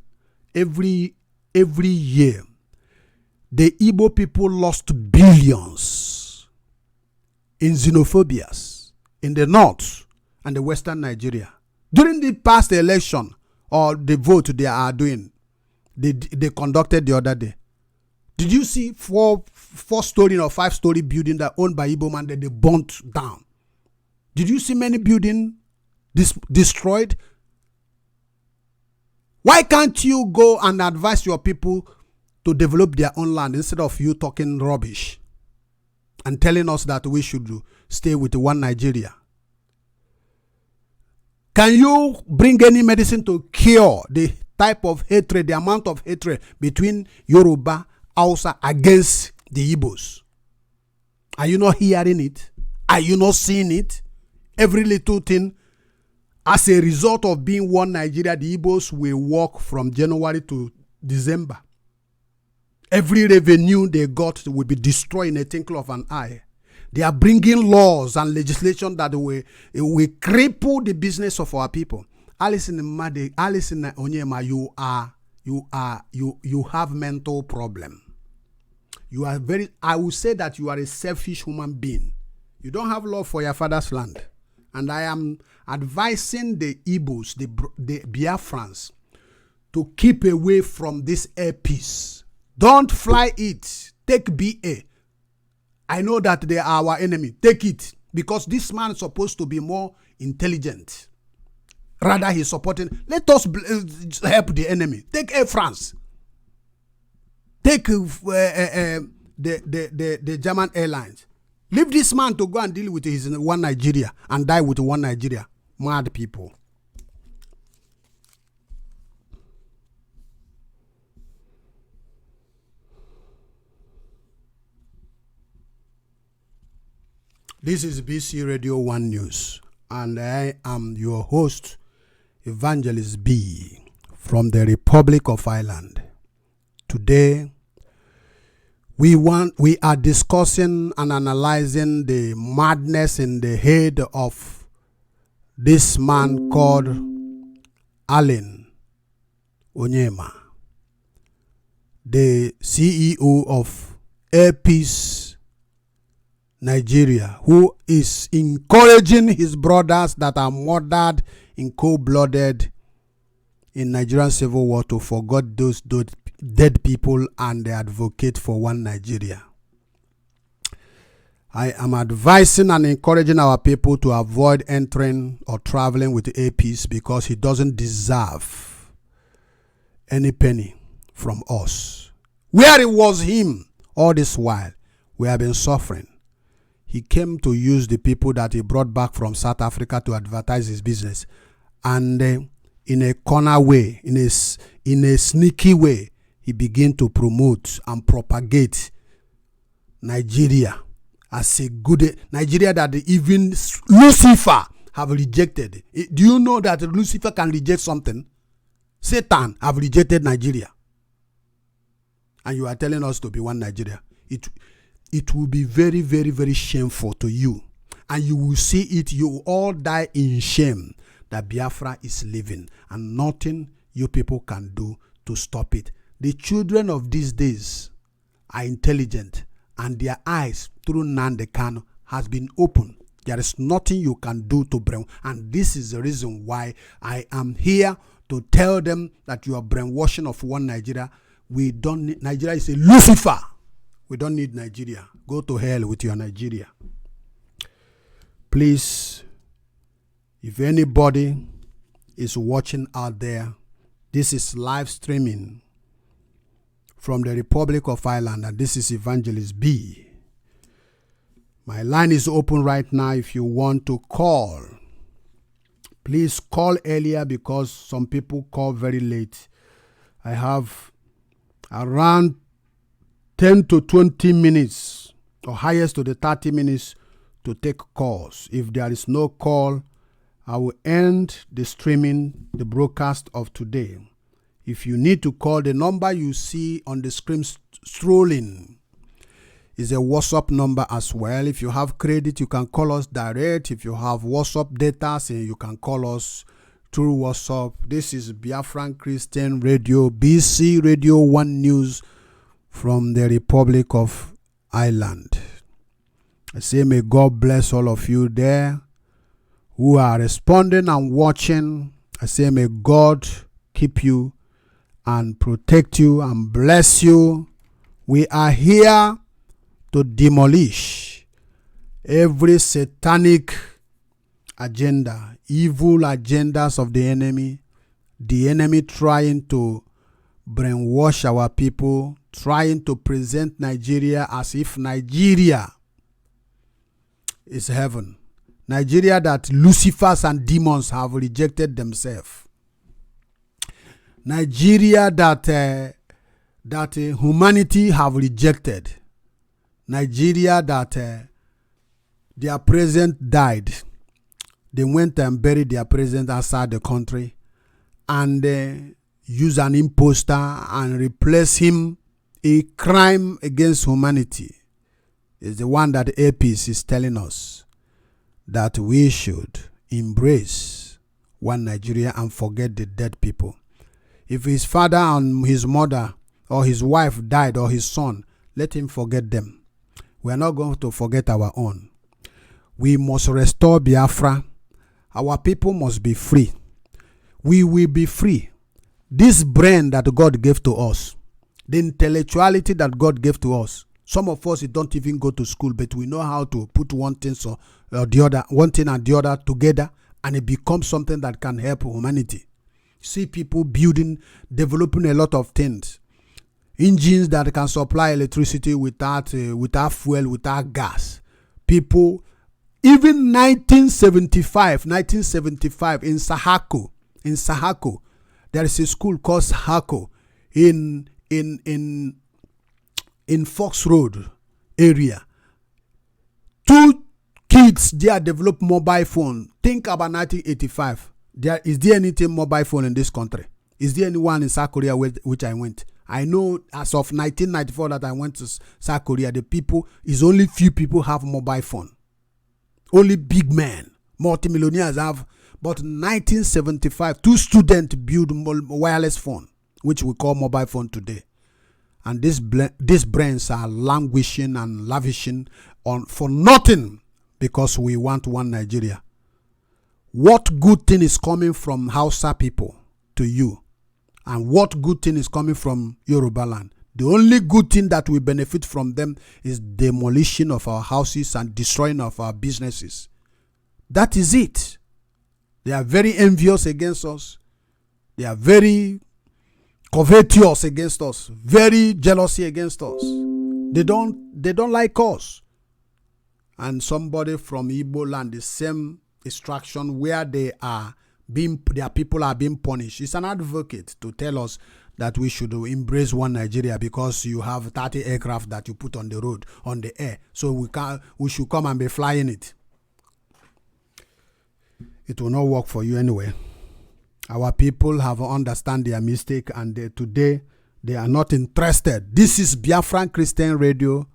every year the Igbo people lost billions in xenophobias in the north and the western Nigeria during the past election or the vote they are doing? They conducted the other day. Did you see four-story or five-story building that owned by Igbo man that they burnt down? Did you see many buildings destroyed? Why can't you go and advise your people to develop their own land instead of you talking rubbish and telling us that we should stay with one Nigeria? Can you bring any medicine to cure the type of hatred, the amount of hatred between Yoruba, Hausa against the Igbos? Are you not hearing it? Are you not seeing it? Every little thing, as a result of being one Nigeria, the Igbos will work from January to December. Every revenue they got will be destroyed in a twinkle of an eye. They are bringing laws and legislation that will cripple the business of our people. Alice in ONYEMA, you have mental problem. You are I will say that you are a selfish human being. You don't have love for your father's land. And I am advising the Igbos, the Biafrans, to keep away from this airpiece. Don't fly it. Take BA. I know that they are our enemy. Take it. Because this man is supposed to be more intelligent. Rather, he's supporting. Let us help the enemy. Take Air France. Take the German airlines. Leave this man to go and deal with his one Nigeria and die with one Nigeria. Mad people. This is Bcradio1News, and I am your host, Evangelist B from the Republic of Ireland. Today, we are discussing and analyzing the madness in the head of this man called ONYEMA, the CEO of Airpeace Nigeria, who is encouraging his brothers that are murdered in cold-blooded in Nigerian civil war to forget those dead people and they advocate for one Nigeria. I am advising and encouraging our people to avoid entering or traveling with Airpeace because he doesn't deserve any penny from us. Where it was him all this while, we have been suffering. He came to use the people that he brought back from South Africa to advertise his business. And in a corner way, in a sneaky way, he began to promote and propagate Nigeria as a good Nigeria that even Lucifer have rejected. Do you know that Lucifer can reject something? Satan have rejected Nigeria. And you are telling us to be one Nigeria. It will be very, very, very shameful to you. And you will see it, you will all die in shame that Biafra is living. And nothing you people can do to stop it. The children of these days are intelligent. And their eyes through Nnamdi Kanu has been opened. There is nothing you can do to bring. And this is the reason why I am here to tell them that you are brainwashing of one Nigeria. We don't need, Nigeria is a Lucifer. We don't need Nigeria. Go to hell with your Nigeria. Please, if anybody is watching out there, this is live streaming from the Republic of Ireland, and this is Evangelist B. My line is open right now if you want to call. Please call earlier because some people call very late. I have around 10 to 20 minutes or highest to the 30 minutes to take calls. If there is no call, I will end the streaming, the broadcast of today. If you need to call, the number you see on the screen strolling is a WhatsApp number as well. If you have credit, you can call us direct. If you have WhatsApp data, you can call us through WhatsApp. This is Biafran Christian Radio, Bcradio1News from the Republic of Ireland. I say may God bless all of you there who are responding and watching. I say may God keep you and protect you and bless you. We are here to demolish every satanic agenda, evil agendas of the enemy trying to brainwash our people, trying to present Nigeria as if Nigeria is heaven. Nigeria that Lucifers and demons have rejected themselves. Nigeria that humanity have rejected. Nigeria that their president died. They went and buried their president outside the country and use an imposter and replace him. A crime against humanity is the one that Airpeace is telling us that we should embrace one Nigeria and forget the dead people. If his father and his mother or his wife died or his son, let him forget them. We are not going to forget our own. We must restore Biafra. Our people must be free. We will be free. This brain that God gave to us, the intellectuality that God gave to us, some of us don't even go to school, but we know how to put one thing and the other together, and it becomes something that can help humanity. See people building, developing a lot of things. Engines that can supply electricity without fuel, without gas. People, even 1975 in Sahako, there is a school called Sahako in Fox Road area. 2 kids there developed mobile phone. Think about 1985. Is there anything mobile phone in this country? Is there anyone in South Korea which I went? I know as of 1994 that I went to South Korea, is only few people have mobile phone. Only big men, multimillionaires have. But 1975, 2 students built wireless phone, which we call mobile phone today. And these brains are languishing and lavishing for nothing because we want one Nigeria. What good thing is coming from Hausa people to you? And what good thing is coming from Yoruba land? The only good thing that we benefit from them is demolition of our houses and destroying of our businesses. That is it. They are very envious against us. They are very covetous against us. Very jealousy against us. They don't like us. And somebody from Igbo land, the same extraction where their people are being punished. It's an advocate to tell us that we should embrace one Nigeria because you have 30 aircraft that you put on the road, on the air. So we should come and be flying it. It will not work for you anyway. Our people have understand their mistake and today they are not interested. This is Biafran Christian Radio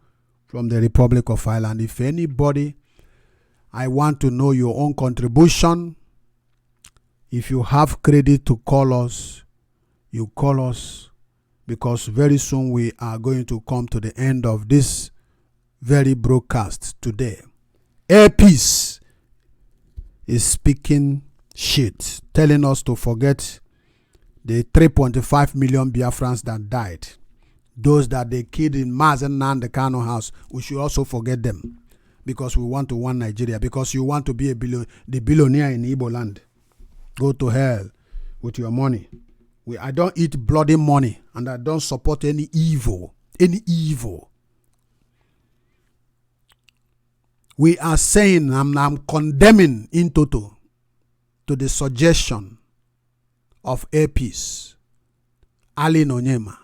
from the Republic of Ireland. If anybody, I want to know your own contribution. If you have credit to call us, you call us because very soon we are going to come to the end of this very broadcast today. Airpeace is speaking shit, telling us to forget the 3.5 million Biafrans that died. Those that they killed in Mazen and the Kano house, we should also forget them because we want to one Nigeria, because you want to be the billionaire in Igbo land. Go to hell with your money. I don't eat bloody money and I don't support any evil. Any evil. We are saying, I'm condemning in total to the suggestion of Airpeace, ONYEMA,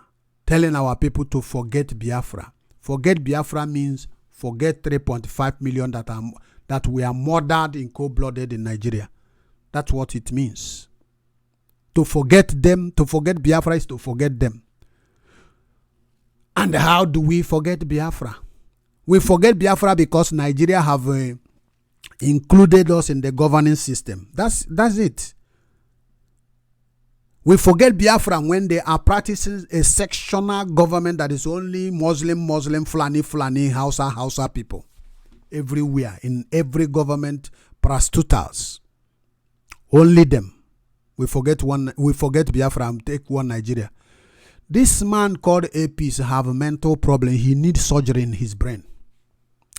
telling our people to forget Biafra. Forget Biafra means forget 3.5 million that we are murdered in cold-blooded in Nigeria. That's what it means. To forget them, to forget Biafra is to forget them. And how do we forget Biafra? We forget Biafra because Nigeria have included us in the governing system. That's it. We forget Biafra when they are practicing a sectional government that is only Muslim, Fulani, Hausa people. Everywhere, in every government, prostitutes. Only them. We forget Biafra and take one Nigeria. This man called Airpeace have a mental problem. He needs surgery in his brain.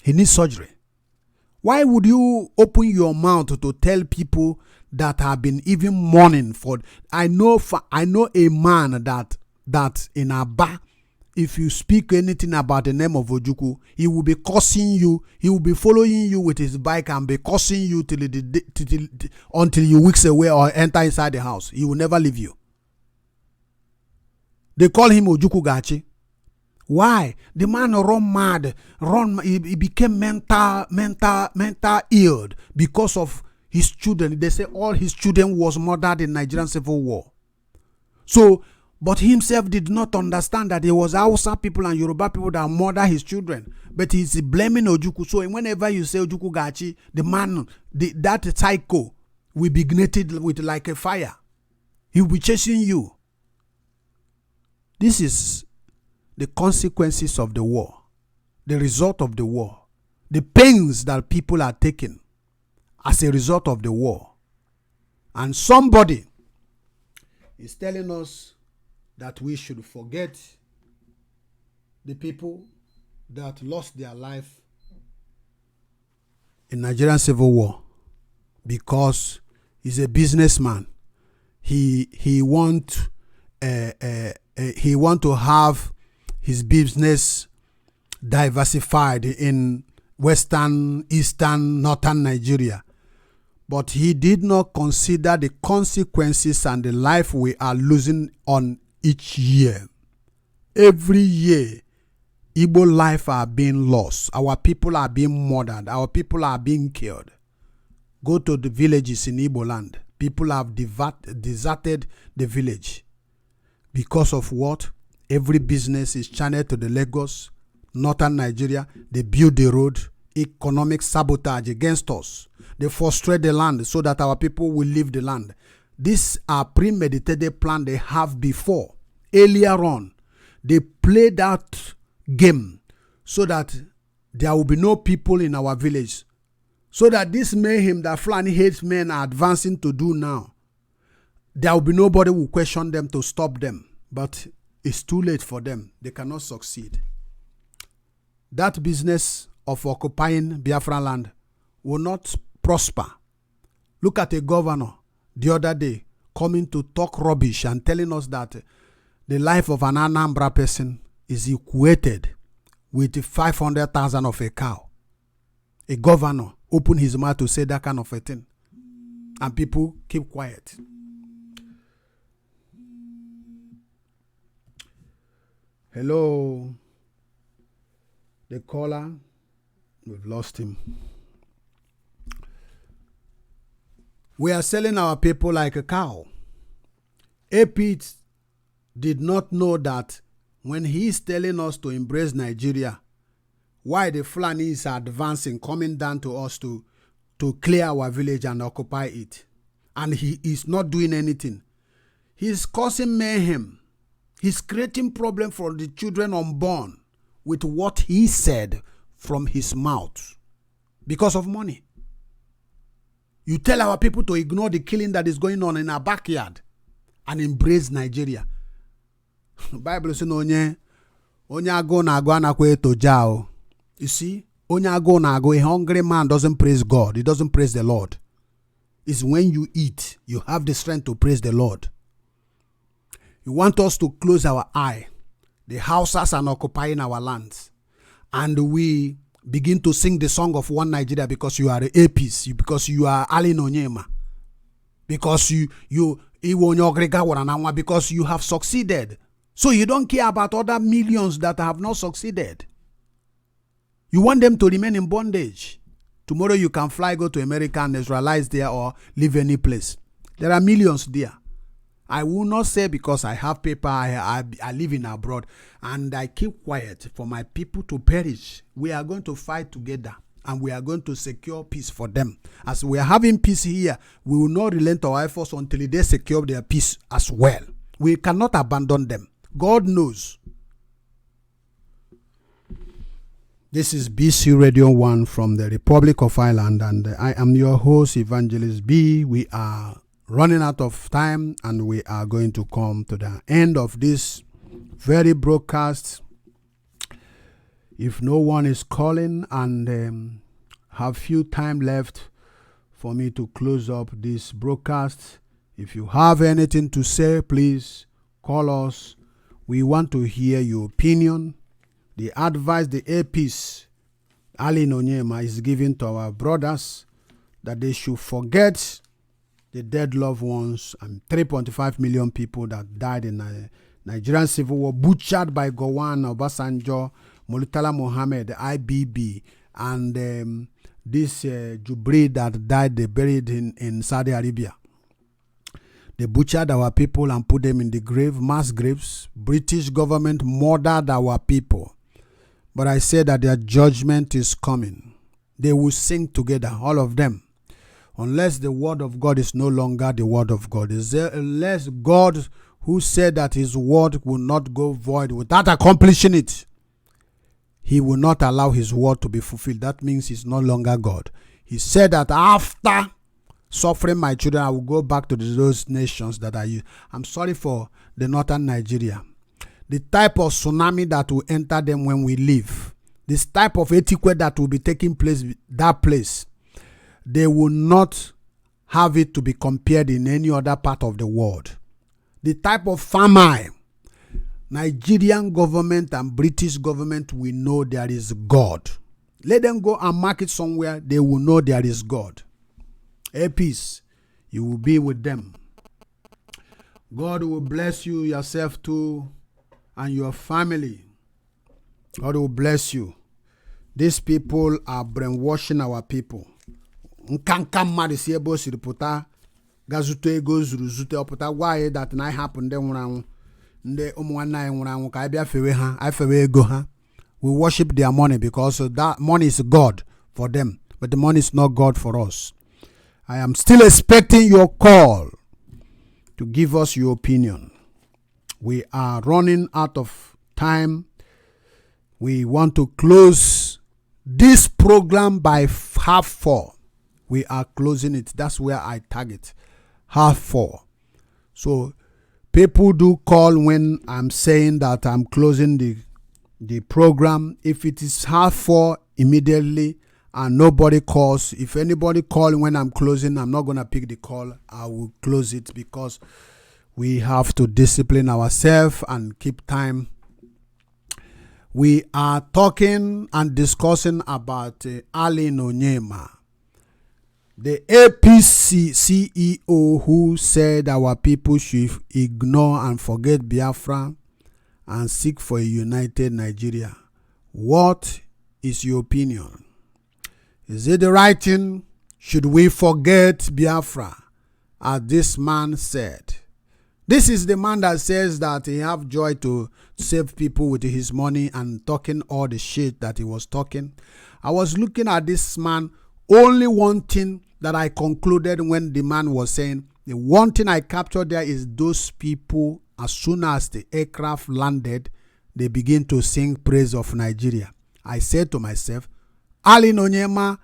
He needs surgery. Why would you open your mouth to tell people that have been even mourning for? I know a man that in Aba, if you speak anything about the name of Ojukwu, he will be cursing you. He will be following you with his bike and be cursing you until you weeks away or enter inside the house. He will never leave you. They call him Ojukwu Gachi. Why? The man run mad. He became mental ill because of his children. They say all his children was murdered in Nigerian Civil War. So, but he himself did not understand that it was Hausa people and Yoruba people that murdered his children. But he's blaming Ojukwu. So whenever you say Ojukwu Gachi, the man, that psycho will be ignited with like a fire. He will be chasing you. This is the consequences of the war, the result of the war, the pains that people are taking as a result of the war. And somebody is telling us that we should forget the people that lost their life in Nigerian Civil War because he's a businessman. He want to have his business diversified in western, eastern, northern Nigeria. But he did not consider the consequences and the life we are losing on each year. Every year, Igbo life are being lost. Our people are being murdered. Our people are being killed. Go to the villages in Igbo land. People have deserted the village. Because of what? Every business is channeled to the Lagos, northern Nigeria. They build the road, economic sabotage against us. They frustrate the land so that our people will leave the land. These are premeditated plan they have before. Earlier on, they play that game so that there will be no people in our village. So that this mayhem that Fulani hates men are advancing to do now, there will be nobody who will question them to stop them. But it's too late for them. They cannot succeed. That business of occupying Biafra land will not prosper. Look at a governor the other day coming to talk rubbish and telling us that the life of an Anambra person is equated with 500,000 of a cow. A governor open his mouth to say that kind of a thing. And people keep quiet. Hello. The caller. We've lost him. We are selling our people like a cow. AP did not know that when he is telling us to embrace Nigeria, why the Fulanis are advancing, coming down to us to clear our village and occupy it. And he is not doing anything. He is causing mayhem. He's creating problem for the children unborn with what he said from his mouth because of money. You tell our people to ignore the killing that is going on in our backyard and embrace Nigeria. The Bible says, onye ago na ago anakwe to jao. You see, onye ago na ago, a hungry man doesn't praise God. He doesn't praise the Lord. It's when you eat, you have the strength to praise the Lord. You want us to close our eye. The Hausas are occupying our lands. And we begin to sing the song of one Nigeria because you are the APs, because you are Ali ONYEMA, because because you have succeeded. So you don't care about other millions that have not succeeded. You want them to remain in bondage. Tomorrow you can fly, go to America and Israelize there or live any place. There are millions there. I will not say because I have paper, I live in abroad, and I keep quiet for my people to perish. We are going to fight together, and we are going to secure peace for them. As we are having peace here, we will not relent our efforts until they secure their peace as well. We cannot abandon them. God knows. This is Bcradio1 from the Republic of Ireland, and I am your host, Evangelist B. We are running out of time, and we are going to come to the end of this very broadcast. If no one is calling and have few time left for me to close up this broadcast, if you have anything to say, please call us. We want to hear your opinion. The advice the APs, Ali ONYEMA, is giving to our brothers that they should forget the dead loved ones and 3.5 million people that died in the Nigerian Civil War, butchered by Gowon, Obasanjo, Murtala Mohammed, IBB, and this Jubri that died, they buried in Saudi Arabia. They butchered our people and put them in the grave, mass graves. British government murdered our people. But I say that their judgment is coming. They will sing together, all of them. Unless the word of God is no longer the word of God. Unless God, who said that his word will not go void without accomplishing it, he will not allow his word to be fulfilled. That means he's no longer God. He said that after suffering my children, I will go back to those nations that I use. I'm sorry for the northern Nigeria. The type of tsunami that will enter them when we leave. This type of earthquake that will be taking place, that place. They will not have it to be compared in any other part of the world. The type of famine, Nigerian government and British government will know there is God. Let them go and mark it somewhere, they will know there is God. A peace, you will be with them. God will bless you, yourself too, and your family. God will bless you. These people are brainwashing our people. Nkanka mmadụ si ebe o siri pụta gazute ego zuru zute ọpụta gwa anyị that na hapụ ndị nwụrụ anwụ ndị ụmụ nwanne anyị nwụrụ anwụ ka anyị bịa fewe ha anyị fewe ego ha. We worship their money because that money is God for them, but the money is not God for us. I am still expecting your call to give us your opinion. We are running out of time. We want to close this program by 4:30. We are closing it. That's where I target 4:30. So people do call when I'm saying that I'm closing the program. If it is 4:30 immediately and nobody calls, if anybody calls when I'm closing, I'm not going to pick the call. I will close it because we have to discipline ourselves and keep time. We are talking and discussing about ONYEMA, the APC CEO who said our people should ignore and forget Biafra and seek for a united Nigeria. What is your opinion? Is it the right thing? Should we forget Biafra, as this man said? This is the man that says that he have joy to save people with his money and talking all the shit that he was talking. I was looking at this man. Only one thing that I concluded when the man was saying, the one thing I captured there is those people, as soon as the aircraft landed, they begin to sing praise of Nigeria. I said to myself, ONYEMA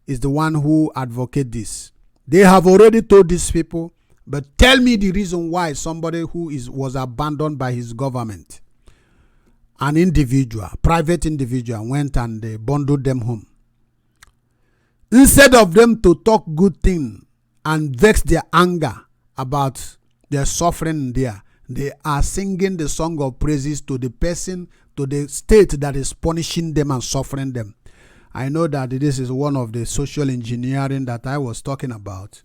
is the one who advocates this. They have already told these people, but tell me the reason why somebody who was abandoned by his government, an individual, private individual, went and they bundled them home. Instead of them to talk good thing and vex their anger about their suffering there, they are singing the song of praises to the person, to the state that is punishing them and suffering them. I know that this is one of the social engineering that I was talking about,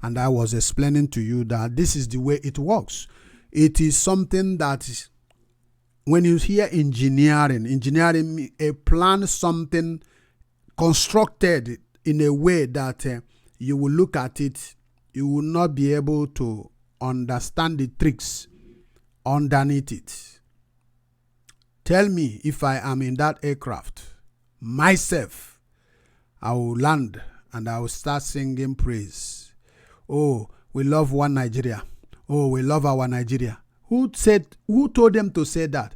and I was explaining to you that this is the way it works. It is something that is, when you hear engineering, a plan, something constructed in a way that you will look at it, you will not be able to understand the tricks underneath it. Tell me, if I am in that aircraft, myself, I will land and I will start singing praise. Oh, we love one Nigeria. Oh, we love our Nigeria. Who told them to say that?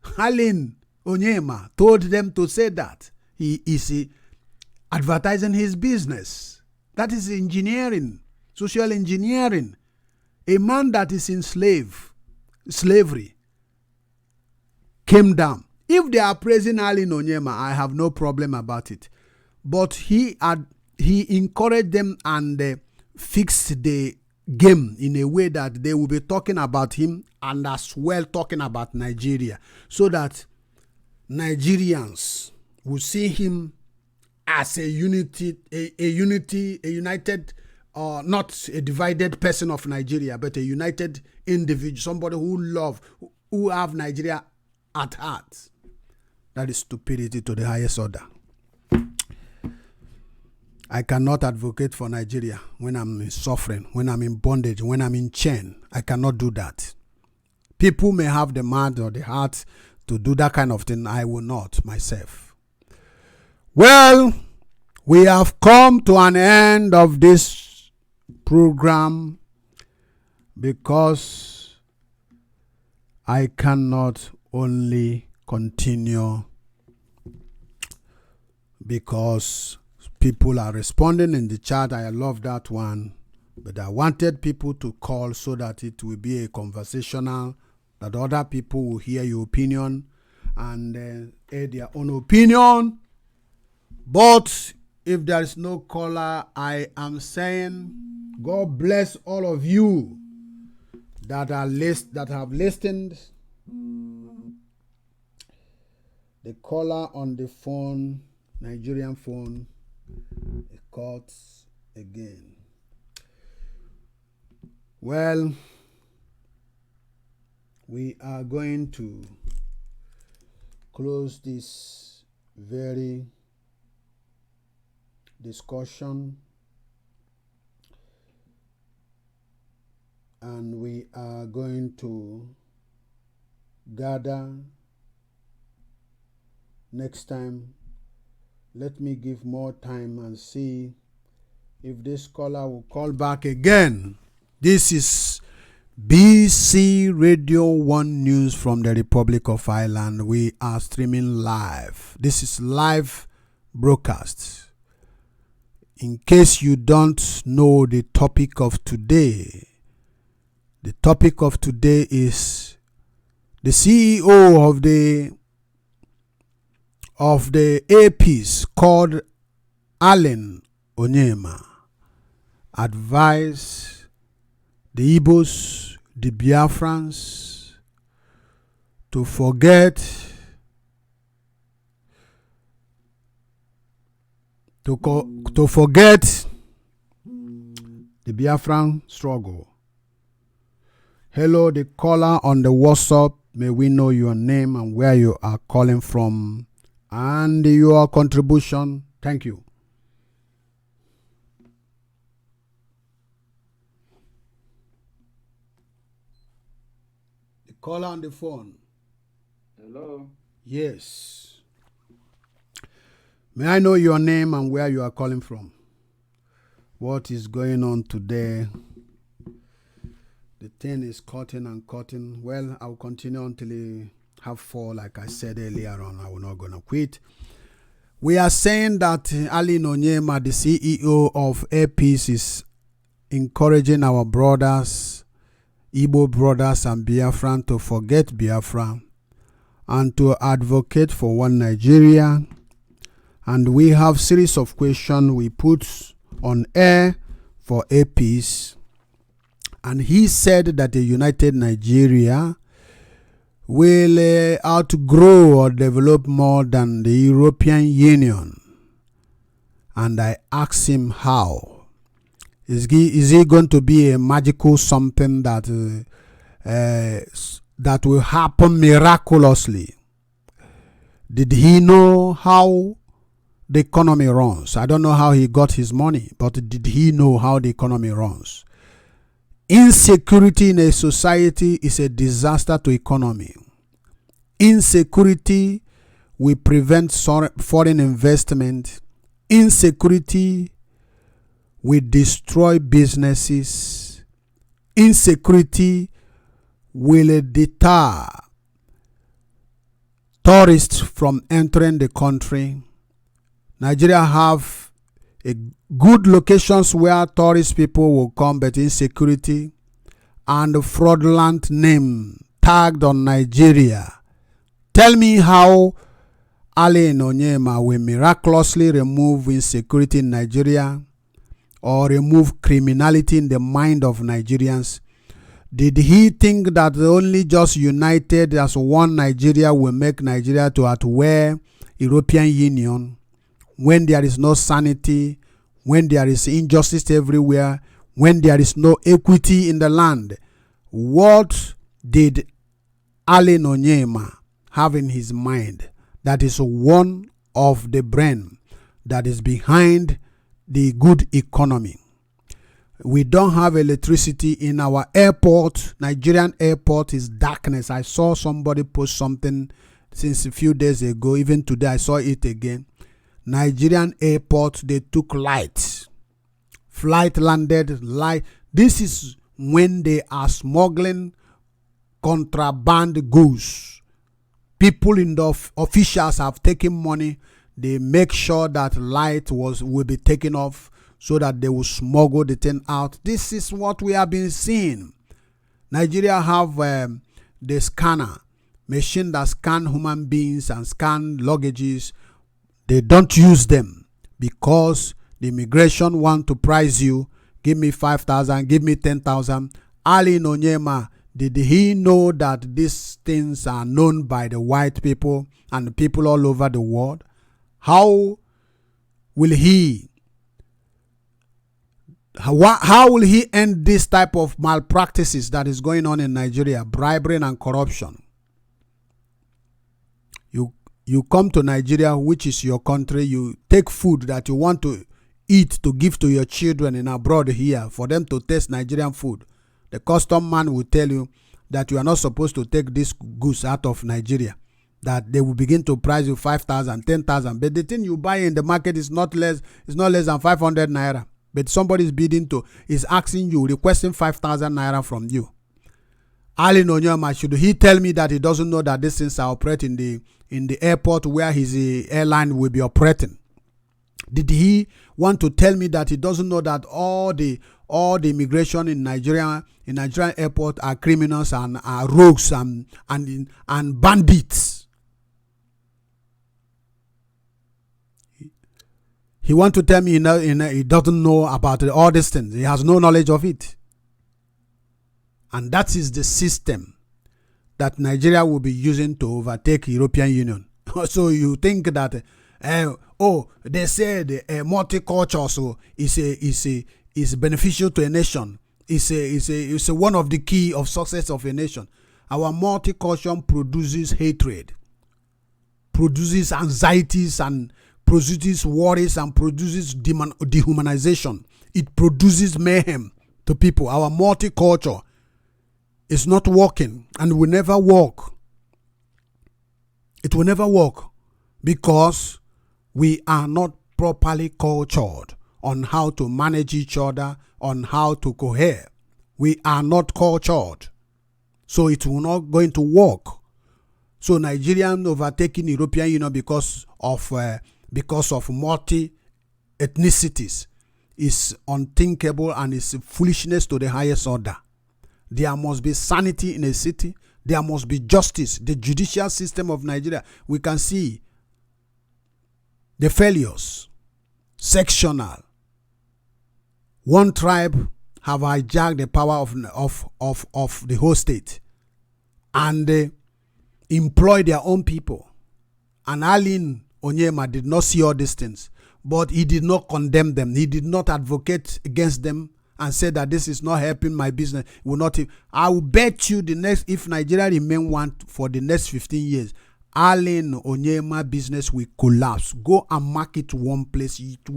ONYEMA told them to say that. He is advertising his business. That is engineering, social engineering. A man that is in slavery came down. If they are praising ONYEMA, I have no problem about it. But he encouraged them and fixed the game in a way that they will be talking about him and as well talking about Nigeria, so that Nigerians will see him as a united, not a divided person of Nigeria, but a united individual, somebody who have Nigeria at heart. That is stupidity to the highest order. I cannot advocate for Nigeria when I'm suffering, when I'm in bondage, when I'm in chain. I cannot do that. People may have the mind or the heart to do that kind of thing. I will not myself. Well, we have come to an end of this program because I cannot only continue because people are responding in the chat. I love that one, but I wanted people to call so that it will be a conversational, that other people will hear your opinion and add their own opinion. But if there is no caller, I am saying God bless all of you that have listened. The caller on the phone, Nigerian phone, it cuts again. Well, we are going to close this very discussion and we are going to gather next time. Let me give more time and see if this caller will call back again. This is Bcradio1News from the Republic of Ireland. We are streaming live. This is live broadcast. In case you don't know the topic of today, the topic of today is the CEO of the APs called ONYEMA advised the Igbos, the Biafrans to forget the Biafran struggle. Hello, the caller on the WhatsApp. May we know your name and where you are calling from and your contribution. Thank you. The caller on the phone. Hello. Yes. May I know your name and where you are calling from? What is going on today? The thing is cutting and cutting. Well, I'll continue until I have 4, like I said earlier on. I will not gonna quit. We are saying that ONYEMA, the CEO of APs, is encouraging our brothers, Igbo brothers and Biafran, to forget Biafra and to advocate for one Nigeria. And we have series of questions we put on air for APs. And he said that a united Nigeria will outgrow or develop more than the European Union. And I asked him how. Is he going to be a magical something that will happen miraculously? Did he know how the economy runs? I don't know how he got his money, but did he know how the economy runs? Insecurity in a society is a disaster to economy. Insecurity will prevent foreign investment. Insecurity will destroy businesses. Insecurity will deter tourists from entering the country. Nigeria have a good locations where tourist people will come, but insecurity and fraudulent name tagged on Nigeria. Tell me how ONYEMA will miraculously remove insecurity in Nigeria or remove criminality in the mind of Nigerians. Did he think that only just united as one Nigeria will make Nigeria to outweigh European Union? When there is no sanity, when there is injustice everywhere, when there is no equity in the land, what did ONYEMA have in his mind? That is one of the brain that is behind the good economy. We don't have electricity in our airport. Nigerian airport is darkness. I saw somebody post something since a few days ago. Even today I saw it again. Nigerian airport, they took lights. Flight landed, light. This is when they are smuggling contraband goods. People in the officials have taken money. They make sure that light will be taken off so that they will smuggle the thing out. This is what we have been seeing. Nigeria have the scanner machine that scan human beings and scan luggages. They don't use them because the immigration want to price you. Give me 5,000, give me 10,000. ONYEMA, did he know that these things are known by the white people and the people all over the world? How will he end this type of malpractices that is going on in Nigeria, bribery and corruption? You come to Nigeria, which is your country, you take food that you want to eat to give to your children in abroad here for them to taste Nigerian food. The custom man will tell you that you are not supposed to take these goods out of Nigeria, that they will begin to price you 5,000, 10,000. But the thing you buy in the market is not less than 500 naira. But somebody is asking you, requesting 5,000 naira from you. Ali ONYEMA, should he tell me that he doesn't know that these things are operating in the airport where his airline will be operating? Did he want to tell me that he doesn't know that all the immigration in Nigerian airport are criminals and are rogues and bandits? He want to tell me he doesn't know about all these things. He has no knowledge of it. And that is the system that Nigeria will be using to overtake European Union. So you think that, they said multicultural so is beneficial to a nation. It's one of the key of success of a nation. Our multicultural produces hatred, produces anxieties, and produces worries, and produces dehumanization. It produces mayhem to people. Our multicultural is not working and will never work. It will never work because we are not properly cultured on how to manage each other, on how to cohere. We are not cultured. So it will not going to work. So Nigerian overtaking European Union because of multi ethnicities is unthinkable and is foolishness to the highest order. There must be sanity in a city. There must be justice. The judicial system of Nigeria, we can see the failures, sectional. One tribe have hijacked the power of the whole state, and they employ their own people. And ONYEMA did not see all these things, but he did not condemn them. He did not advocate against them and said that this is not helping my business. I will bet you if Nigeria remain one for the next 15 years, ONYEMA business will collapse. Go and mark it one place. It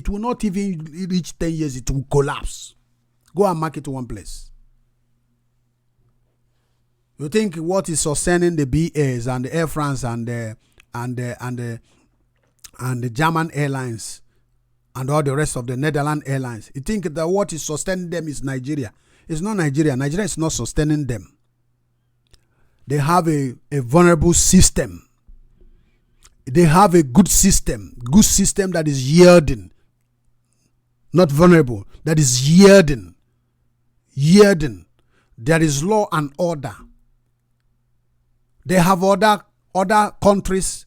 will not even reach 10 years. It will collapse. Go and mark it one place. You think what is sustaining the BAs and the Air France and the German airlines and all the rest of the Netherlands airlines? You think that what is sustaining them is Nigeria? It's not Nigeria. Nigeria is not sustaining them. They have a vulnerable system. They have a good system that is yielding, not vulnerable, that is yielding. There is law and order. They have other countries.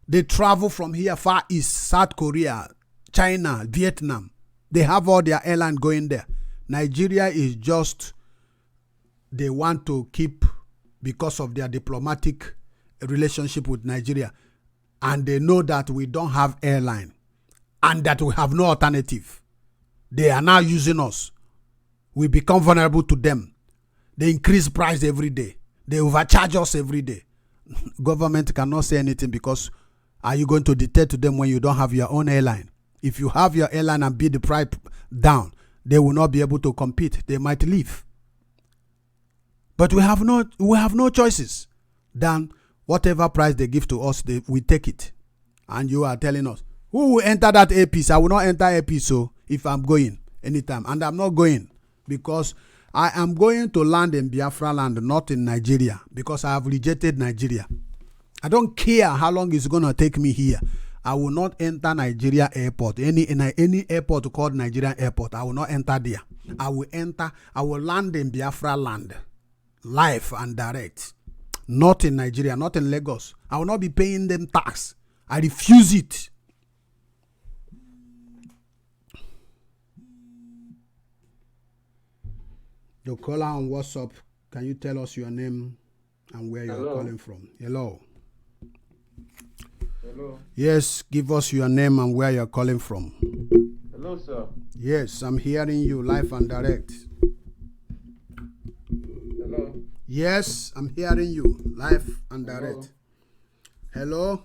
They travel from here, Far East, South Korea, China, Vietnam. They have all their airline going there. Nigeria is just, they want to keep, because of their diplomatic relationship with Nigeria, and they know that we don't have airline and that we have no alternative. They are now using us. We become vulnerable to them. They increase price every day. They overcharge us every day. Government cannot say anything, because are you going to dictate to them when you don't have your own airline? If you have your airline and beat the price down, they will not be able to compete. They might leave. But we have no choices than whatever price they give to us, we take it. And you are telling us, who will enter that airpiece? I will not enter airpiece, so if I'm going anytime. And I'm not going because I am going to land in Biafra land, not in Nigeria, because I have rejected Nigeria. I don't care how long it's going to take me here. I will not enter Nigeria airport. Any airport called Nigerian airport, I will not enter there. I will land in Biafra land, live and direct. Not in Nigeria, not in Lagos. I will not be paying them tax. I refuse it. The caller on WhatsApp, can you tell us your name and where you're calling from? Hello. Hello. Yes, give us your name and where you're calling from. Hello, sir. Yes, I'm hearing you live and direct. Hello. Yes, I'm hearing you live and direct. Hello.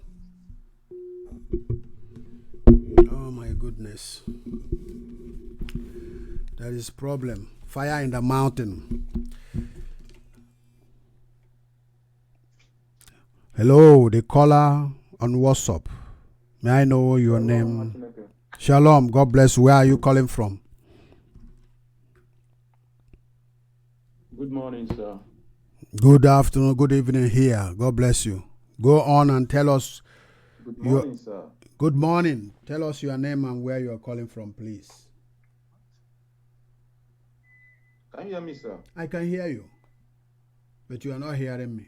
Oh my goodness. There is problem. Fire in the mountain. Hello, the caller on WhatsApp. May I know your name? Shalom. God bless you. Where are you calling from? Good morning, sir. Good afternoon, good evening here. God bless you. Go on and tell us. Good morning, sir. Good morning. Tell us your name and where you are calling from, please. Can you hear me, sir? I can hear you, but you are not hearing me.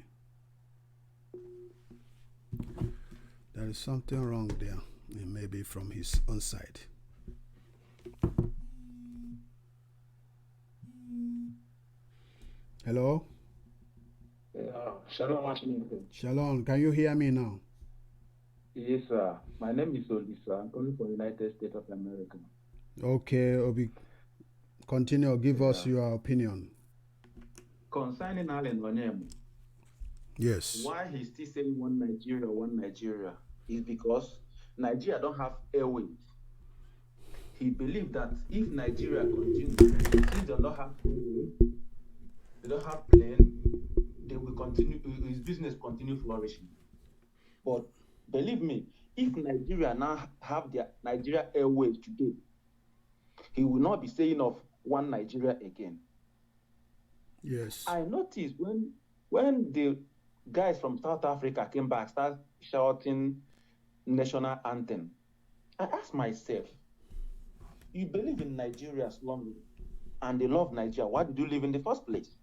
There is something wrong there. It may be from his own side. Hello? Shalom, Washington. Shalom. Can you hear me now? Yes, sir. My name is Olisa. I'm calling from the United States of America. Okay, Obi. Continue. Give us your opinion. Concerning Allen ONYEMA. Yes. Why he's still saying one Nigeria, is because Nigeria don't have airways. He believed that if Nigeria continues, since they don't have airways, they don't have plane, they will continue, his business continue flourishing. But believe me, if Nigeria now have their Nigeria airways today, he will not be saying of one Nigeria again. Yes. I noticed when the guys from South Africa came back, started shouting national anthem, I asked myself, you believe in Nigeria strongly and they love Nigeria, why did you live in the first place?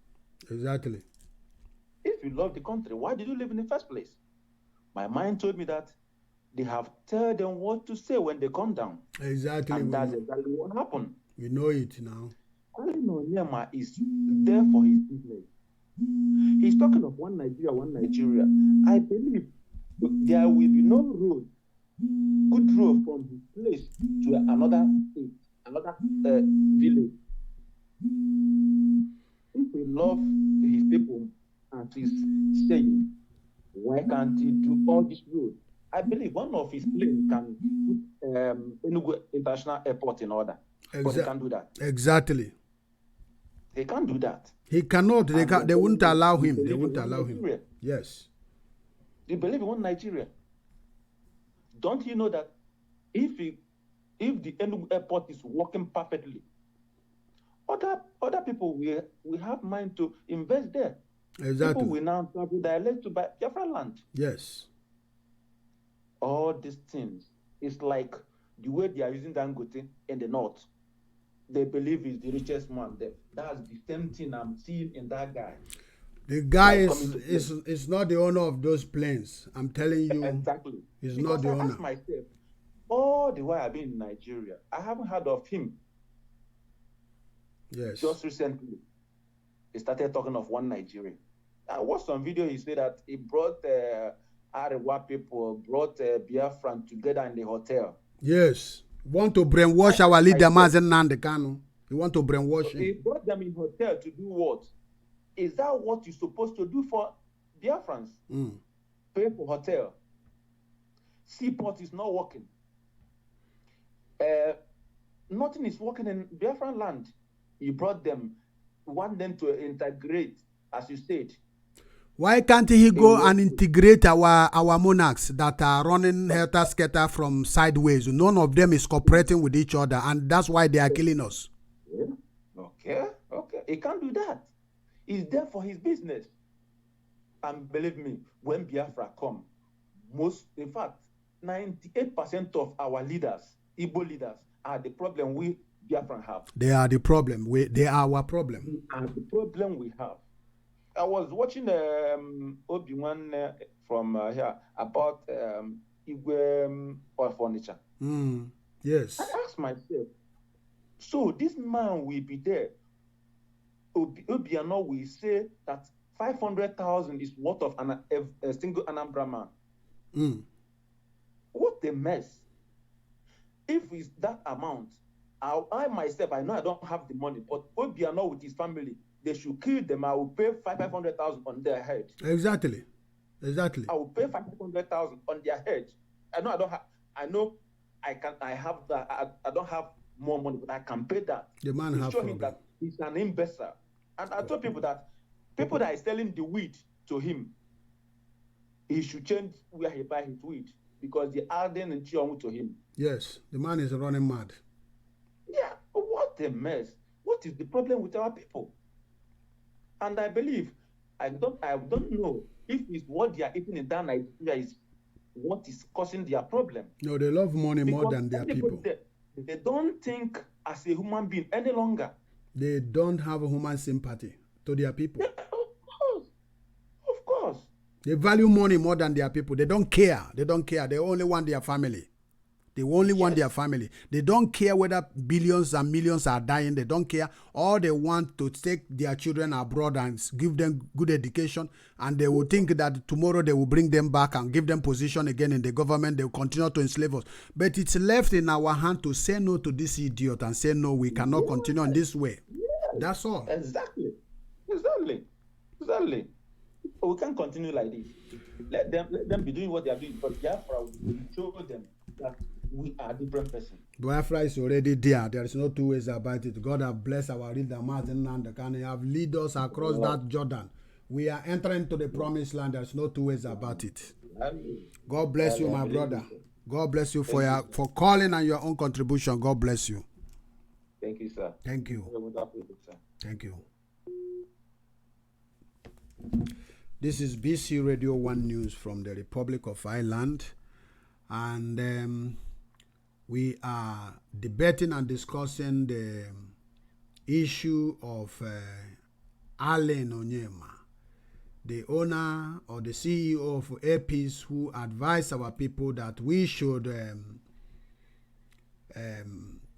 Exactly. If you love the country, why did you live in the first place? My mind told me that they have told them what to say when they come down. Exactly. And that's exactly what happened. We know it now. Allen ONYEMA is there for his business. He's talking of one Nigeria. I believe there will be no road, good road from his place to another state, another village. If he loves his people and he's saying, why can't he do all this road? I believe one of his planes can put Enugu International Airport in order, but he can't do that. Exactly. They can't do that. He cannot. They wouldn't allow him. They wouldn't allow him. Yes. They believe in one Nigeria. Don't you know that if the Enugu Airport is working perfectly, other people will have mind to invest there. Exactly. People will now travel direct to BIAFRA land. Yes. All these things, it's like the way they are using Dangote in the north. They believe he's the richest man there. That's the same thing I'm seeing in that guy. The guy is not the owner of those planes. I'm telling you. Exactly. He's because not the owner. I asked myself, all the while I've been in Nigeria, I haven't heard of him. Yes. Just recently, he started talking of one Nigeria. I watched some video. He said that he brought Arewa people, brought BIAFRANS together in the hotel. Yes. Want to brainwash our leader, Mazen Nandekano. You want to brainwash him. He brought them in hotel to do what? Is that what you're supposed to do for BIAFRANS? Pay for hotel. Seaport is not working. Nothing is working in Biafran land. You brought them, want them to integrate, as you said. Why can't he go and integrate our monarchs that are running helter-skelter from sideways? None of them is cooperating with each other, and that's why they are killing us. Yeah. Okay. He can't do that. He's there for his business. And believe me, when Biafra come, in fact, 98% of our leaders, Igbo leaders, are the problem we Biafran have. They are the problem. They are our problem. They are the problem we have. I was watching Obi-Wan from here about Igwe oil furniture. Yes. I asked myself, so this man will be there. Obiano will say that 500,000 is worth of a single Anambra man. What a mess. If it's that amount, I myself, I know I don't have the money, but Obiano with his family, they should kill them. I will pay 500,000 on their head. Exactly. I will pay 500,000 on their head. I know I don't have. I know I can. I have that. I don't have more money, but I can pay that. The man have show him problem. that He's an imbecile. And I told people that is selling the weed to him, he should change where he buy his weed because they're adding and cheering to him. Yes, the man is running mad. Yeah, what a mess. What is the problem with our people? And I believe, I don't know if it's what they are eating in that Nigeria is what is causing their problem. No, they love money more than their people. They don't think as a human being any longer. They don't have human sympathy to their people. Yeah, of course. They value money more than their people. They don't care. They don't care. They only want their family. They only want their family. They don't care whether billions and millions are dying. They don't care. All they want to take their children abroad and give them good education. And they will think that tomorrow they will bring them back and give them position again in the government. They will continue to enslave us. But it's left in our hand to say no to this idiot and say, no, we cannot continue in this way. That's all. Exactly. We can't continue like this. Let them be doing what they are doing. But Biafra will show them that we are different person. Biafra is already there. There is no two ways about it. God have blessed our leader, Martin Nandekan. He have lead us across that Jordan. We are entering to the promised land. There is no two ways about it. God bless you, my brother. God bless you for calling and your own contribution. God bless you. Thank you, sir. Thank you. Thank you. This is Bcradio1News from the Republic of Ireland. And we are debating and discussing the issue of Allen ONYEMA, the owner or the CEO of APs, who advised our people that we should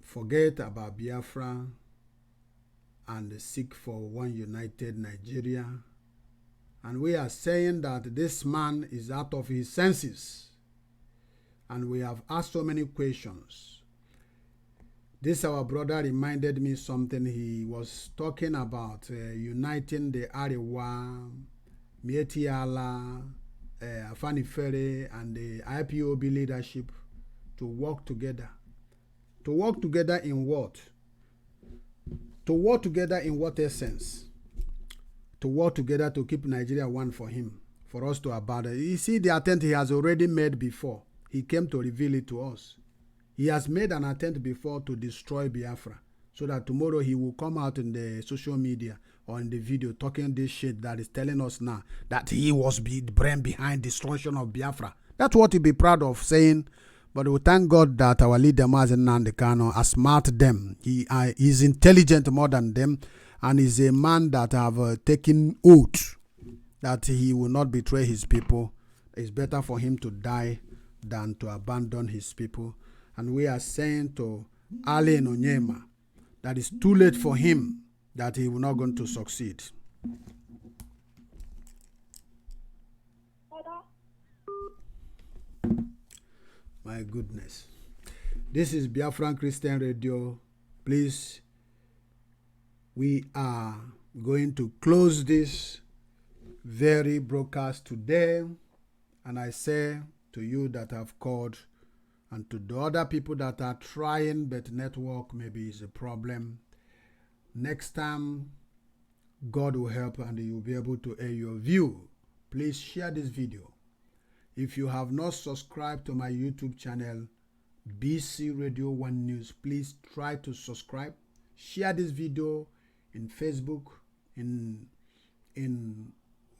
forget about Biafra and seek for one united Nigeria. And we are saying that this man is out of his senses. And we have asked so many questions. This our brother reminded me something. He was talking about uniting the Arewa, Mietiala, Afanifere, and the IPOB leadership to work together. To work together in what? To work together in what essence? To work together to keep Nigeria one for him, for us to abandon. You see the attempt he has already made before. He came to reveal it to us. He has made an attempt before to destroy Biafra, so that tomorrow he will come out in the social media or in the video talking this shit that is telling us now that he was the brain behind destruction of Biafra. That's what he'll be proud of saying. But we thank God that our leader, Mazen Nandekano, has smart them. He is intelligent more than them, and is a man that have taken oath that he will not betray his people. It's better for him to die than to abandon his people. And we are saying to Allen ONYEMA that it's too late for him, that he will not going to succeed. My goodness. This is Biafran Christian Radio. Please, we are going to close this very broadcast today. And I say to you that have called, and to the other people that are trying, but network maybe is a problem. Next time, God will help and you'll be able to air your view. Please share this video. If you have not subscribed to my YouTube channel, Bcradio1News, please try to subscribe. Share this video in Facebook, in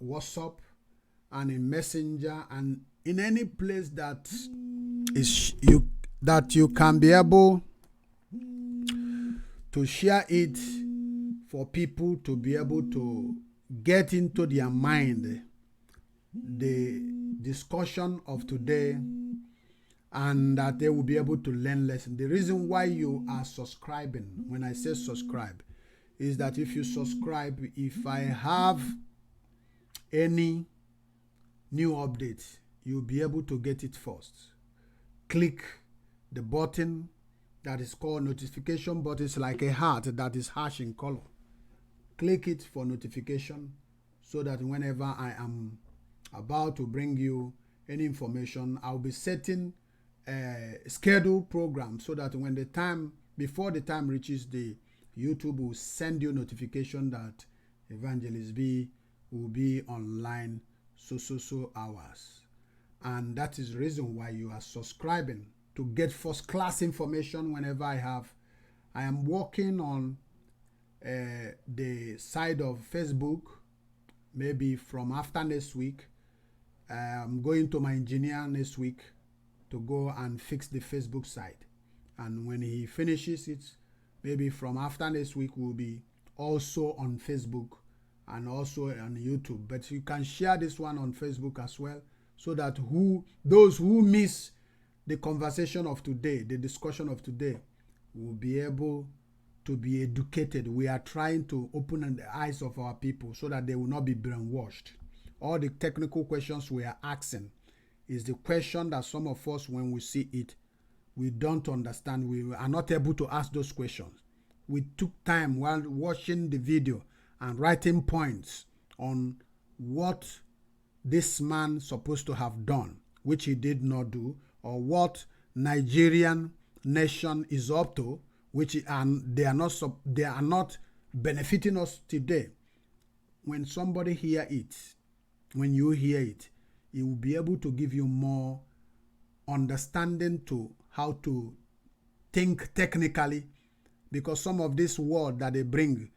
WhatsApp, and in Messenger, and in any place that you can be able to share it for people to be able to get into their mind the discussion of today, and that they will be able to learn lessons. The reason why you are subscribing, when I say subscribe, is that if you subscribe, if I have any new update, you'll be able to get it first. Click the button that is called notification button. It's like a heart that is hash in color. Click it for notification, so that whenever I am about to bring you any information, I'll be setting a scheduled program, so that when the time, before the time reaches, YouTube will send you notification that Evangelist B will be online so hours. And that is the reason why you are subscribing, to get first class information whenever I have. I am working on the side of Facebook, maybe from after next week. I'm going to my engineer next week to go and fix the Facebook side. And when he finishes it, maybe from after next week, we'll be also on Facebook and also on YouTube. But you can share this one on Facebook as well, so that those who miss the conversation of today, the discussion of today, will be able to be educated. We are trying to open the eyes of our people so that they will not be brainwashed. All the technical questions we are asking is the question that some of us, when we see it, we don't understand. We are not able to ask those questions. We took time while watching the video and writing points on what this man supposed to have done, which he did not do, or what Nigerian nation is up to, which they are not benefiting us today. When somebody hear it, when you hear it, it will be able to give you more understanding to how to think technically, because some of this word that they bring,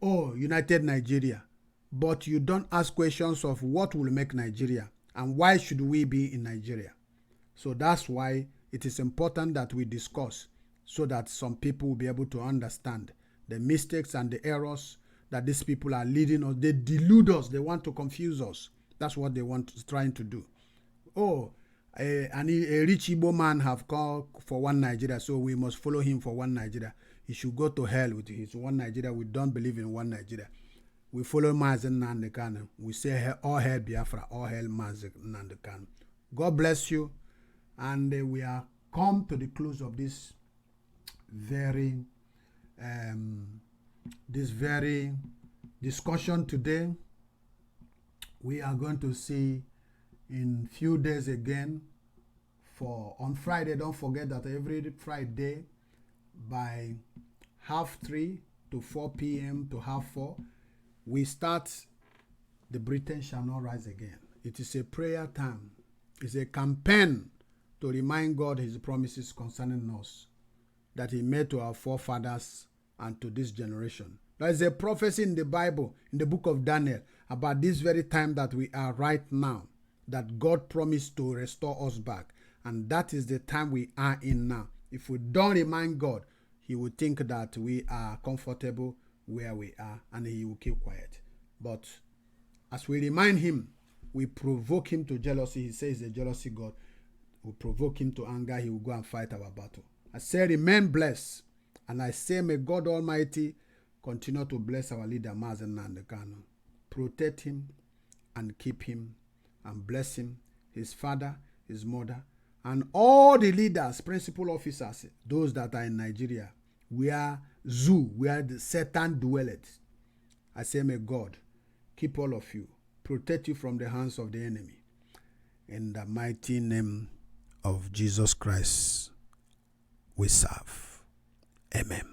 oh, United Nigeria, but you don't ask questions of what will make Nigeria and why should we be in Nigeria. So that's why it is important that we discuss, so that some people will be able to understand the mistakes and the errors that these people are leading us. They delude us. They want to confuse us. That's what they trying to do. Oh, a rich Igbo man have called for one Nigeria, so we must follow him for one Nigeria. He should go to hell with his one Nigeria. We don't believe in one Nigeria. We follow Mazen Nnamdi Kanu. We say all hail Biafra, all hail Mazen Nnamdi Kanu. God bless you. And we are come to the close of this very discussion today. We are going to see in few days again on Friday. Don't forget that every Friday by 3:30 to 4 p.m. to 4:30, we start The Britain Shall Not Rise Again. It is a prayer time. It's a campaign to remind God his promises concerning us that he made to our forefathers and to this generation. There is a prophecy in the Bible, in the book of Daniel, about this very time that we are right now, that God promised to restore us back. And that is the time we are in now. If we don't remind God, he will think that we are comfortable where we are and he will keep quiet. But as we remind him, we provoke him to jealousy. He says the jealousy God. We provoke him to anger. He will go and fight our battle. I say remain blessed. And I say may God Almighty continue to bless our leader, Mazen Nnamdi Kanu. Protect him and keep him and bless him, his father, his mother, and all the leaders, principal officers, those that are in Nigeria, where the Satan dwelleth. I say may God keep all of you, protect you from the hands of the enemy. In the mighty name of Jesus Christ, we serve. Amen.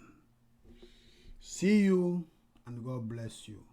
See you and God bless you.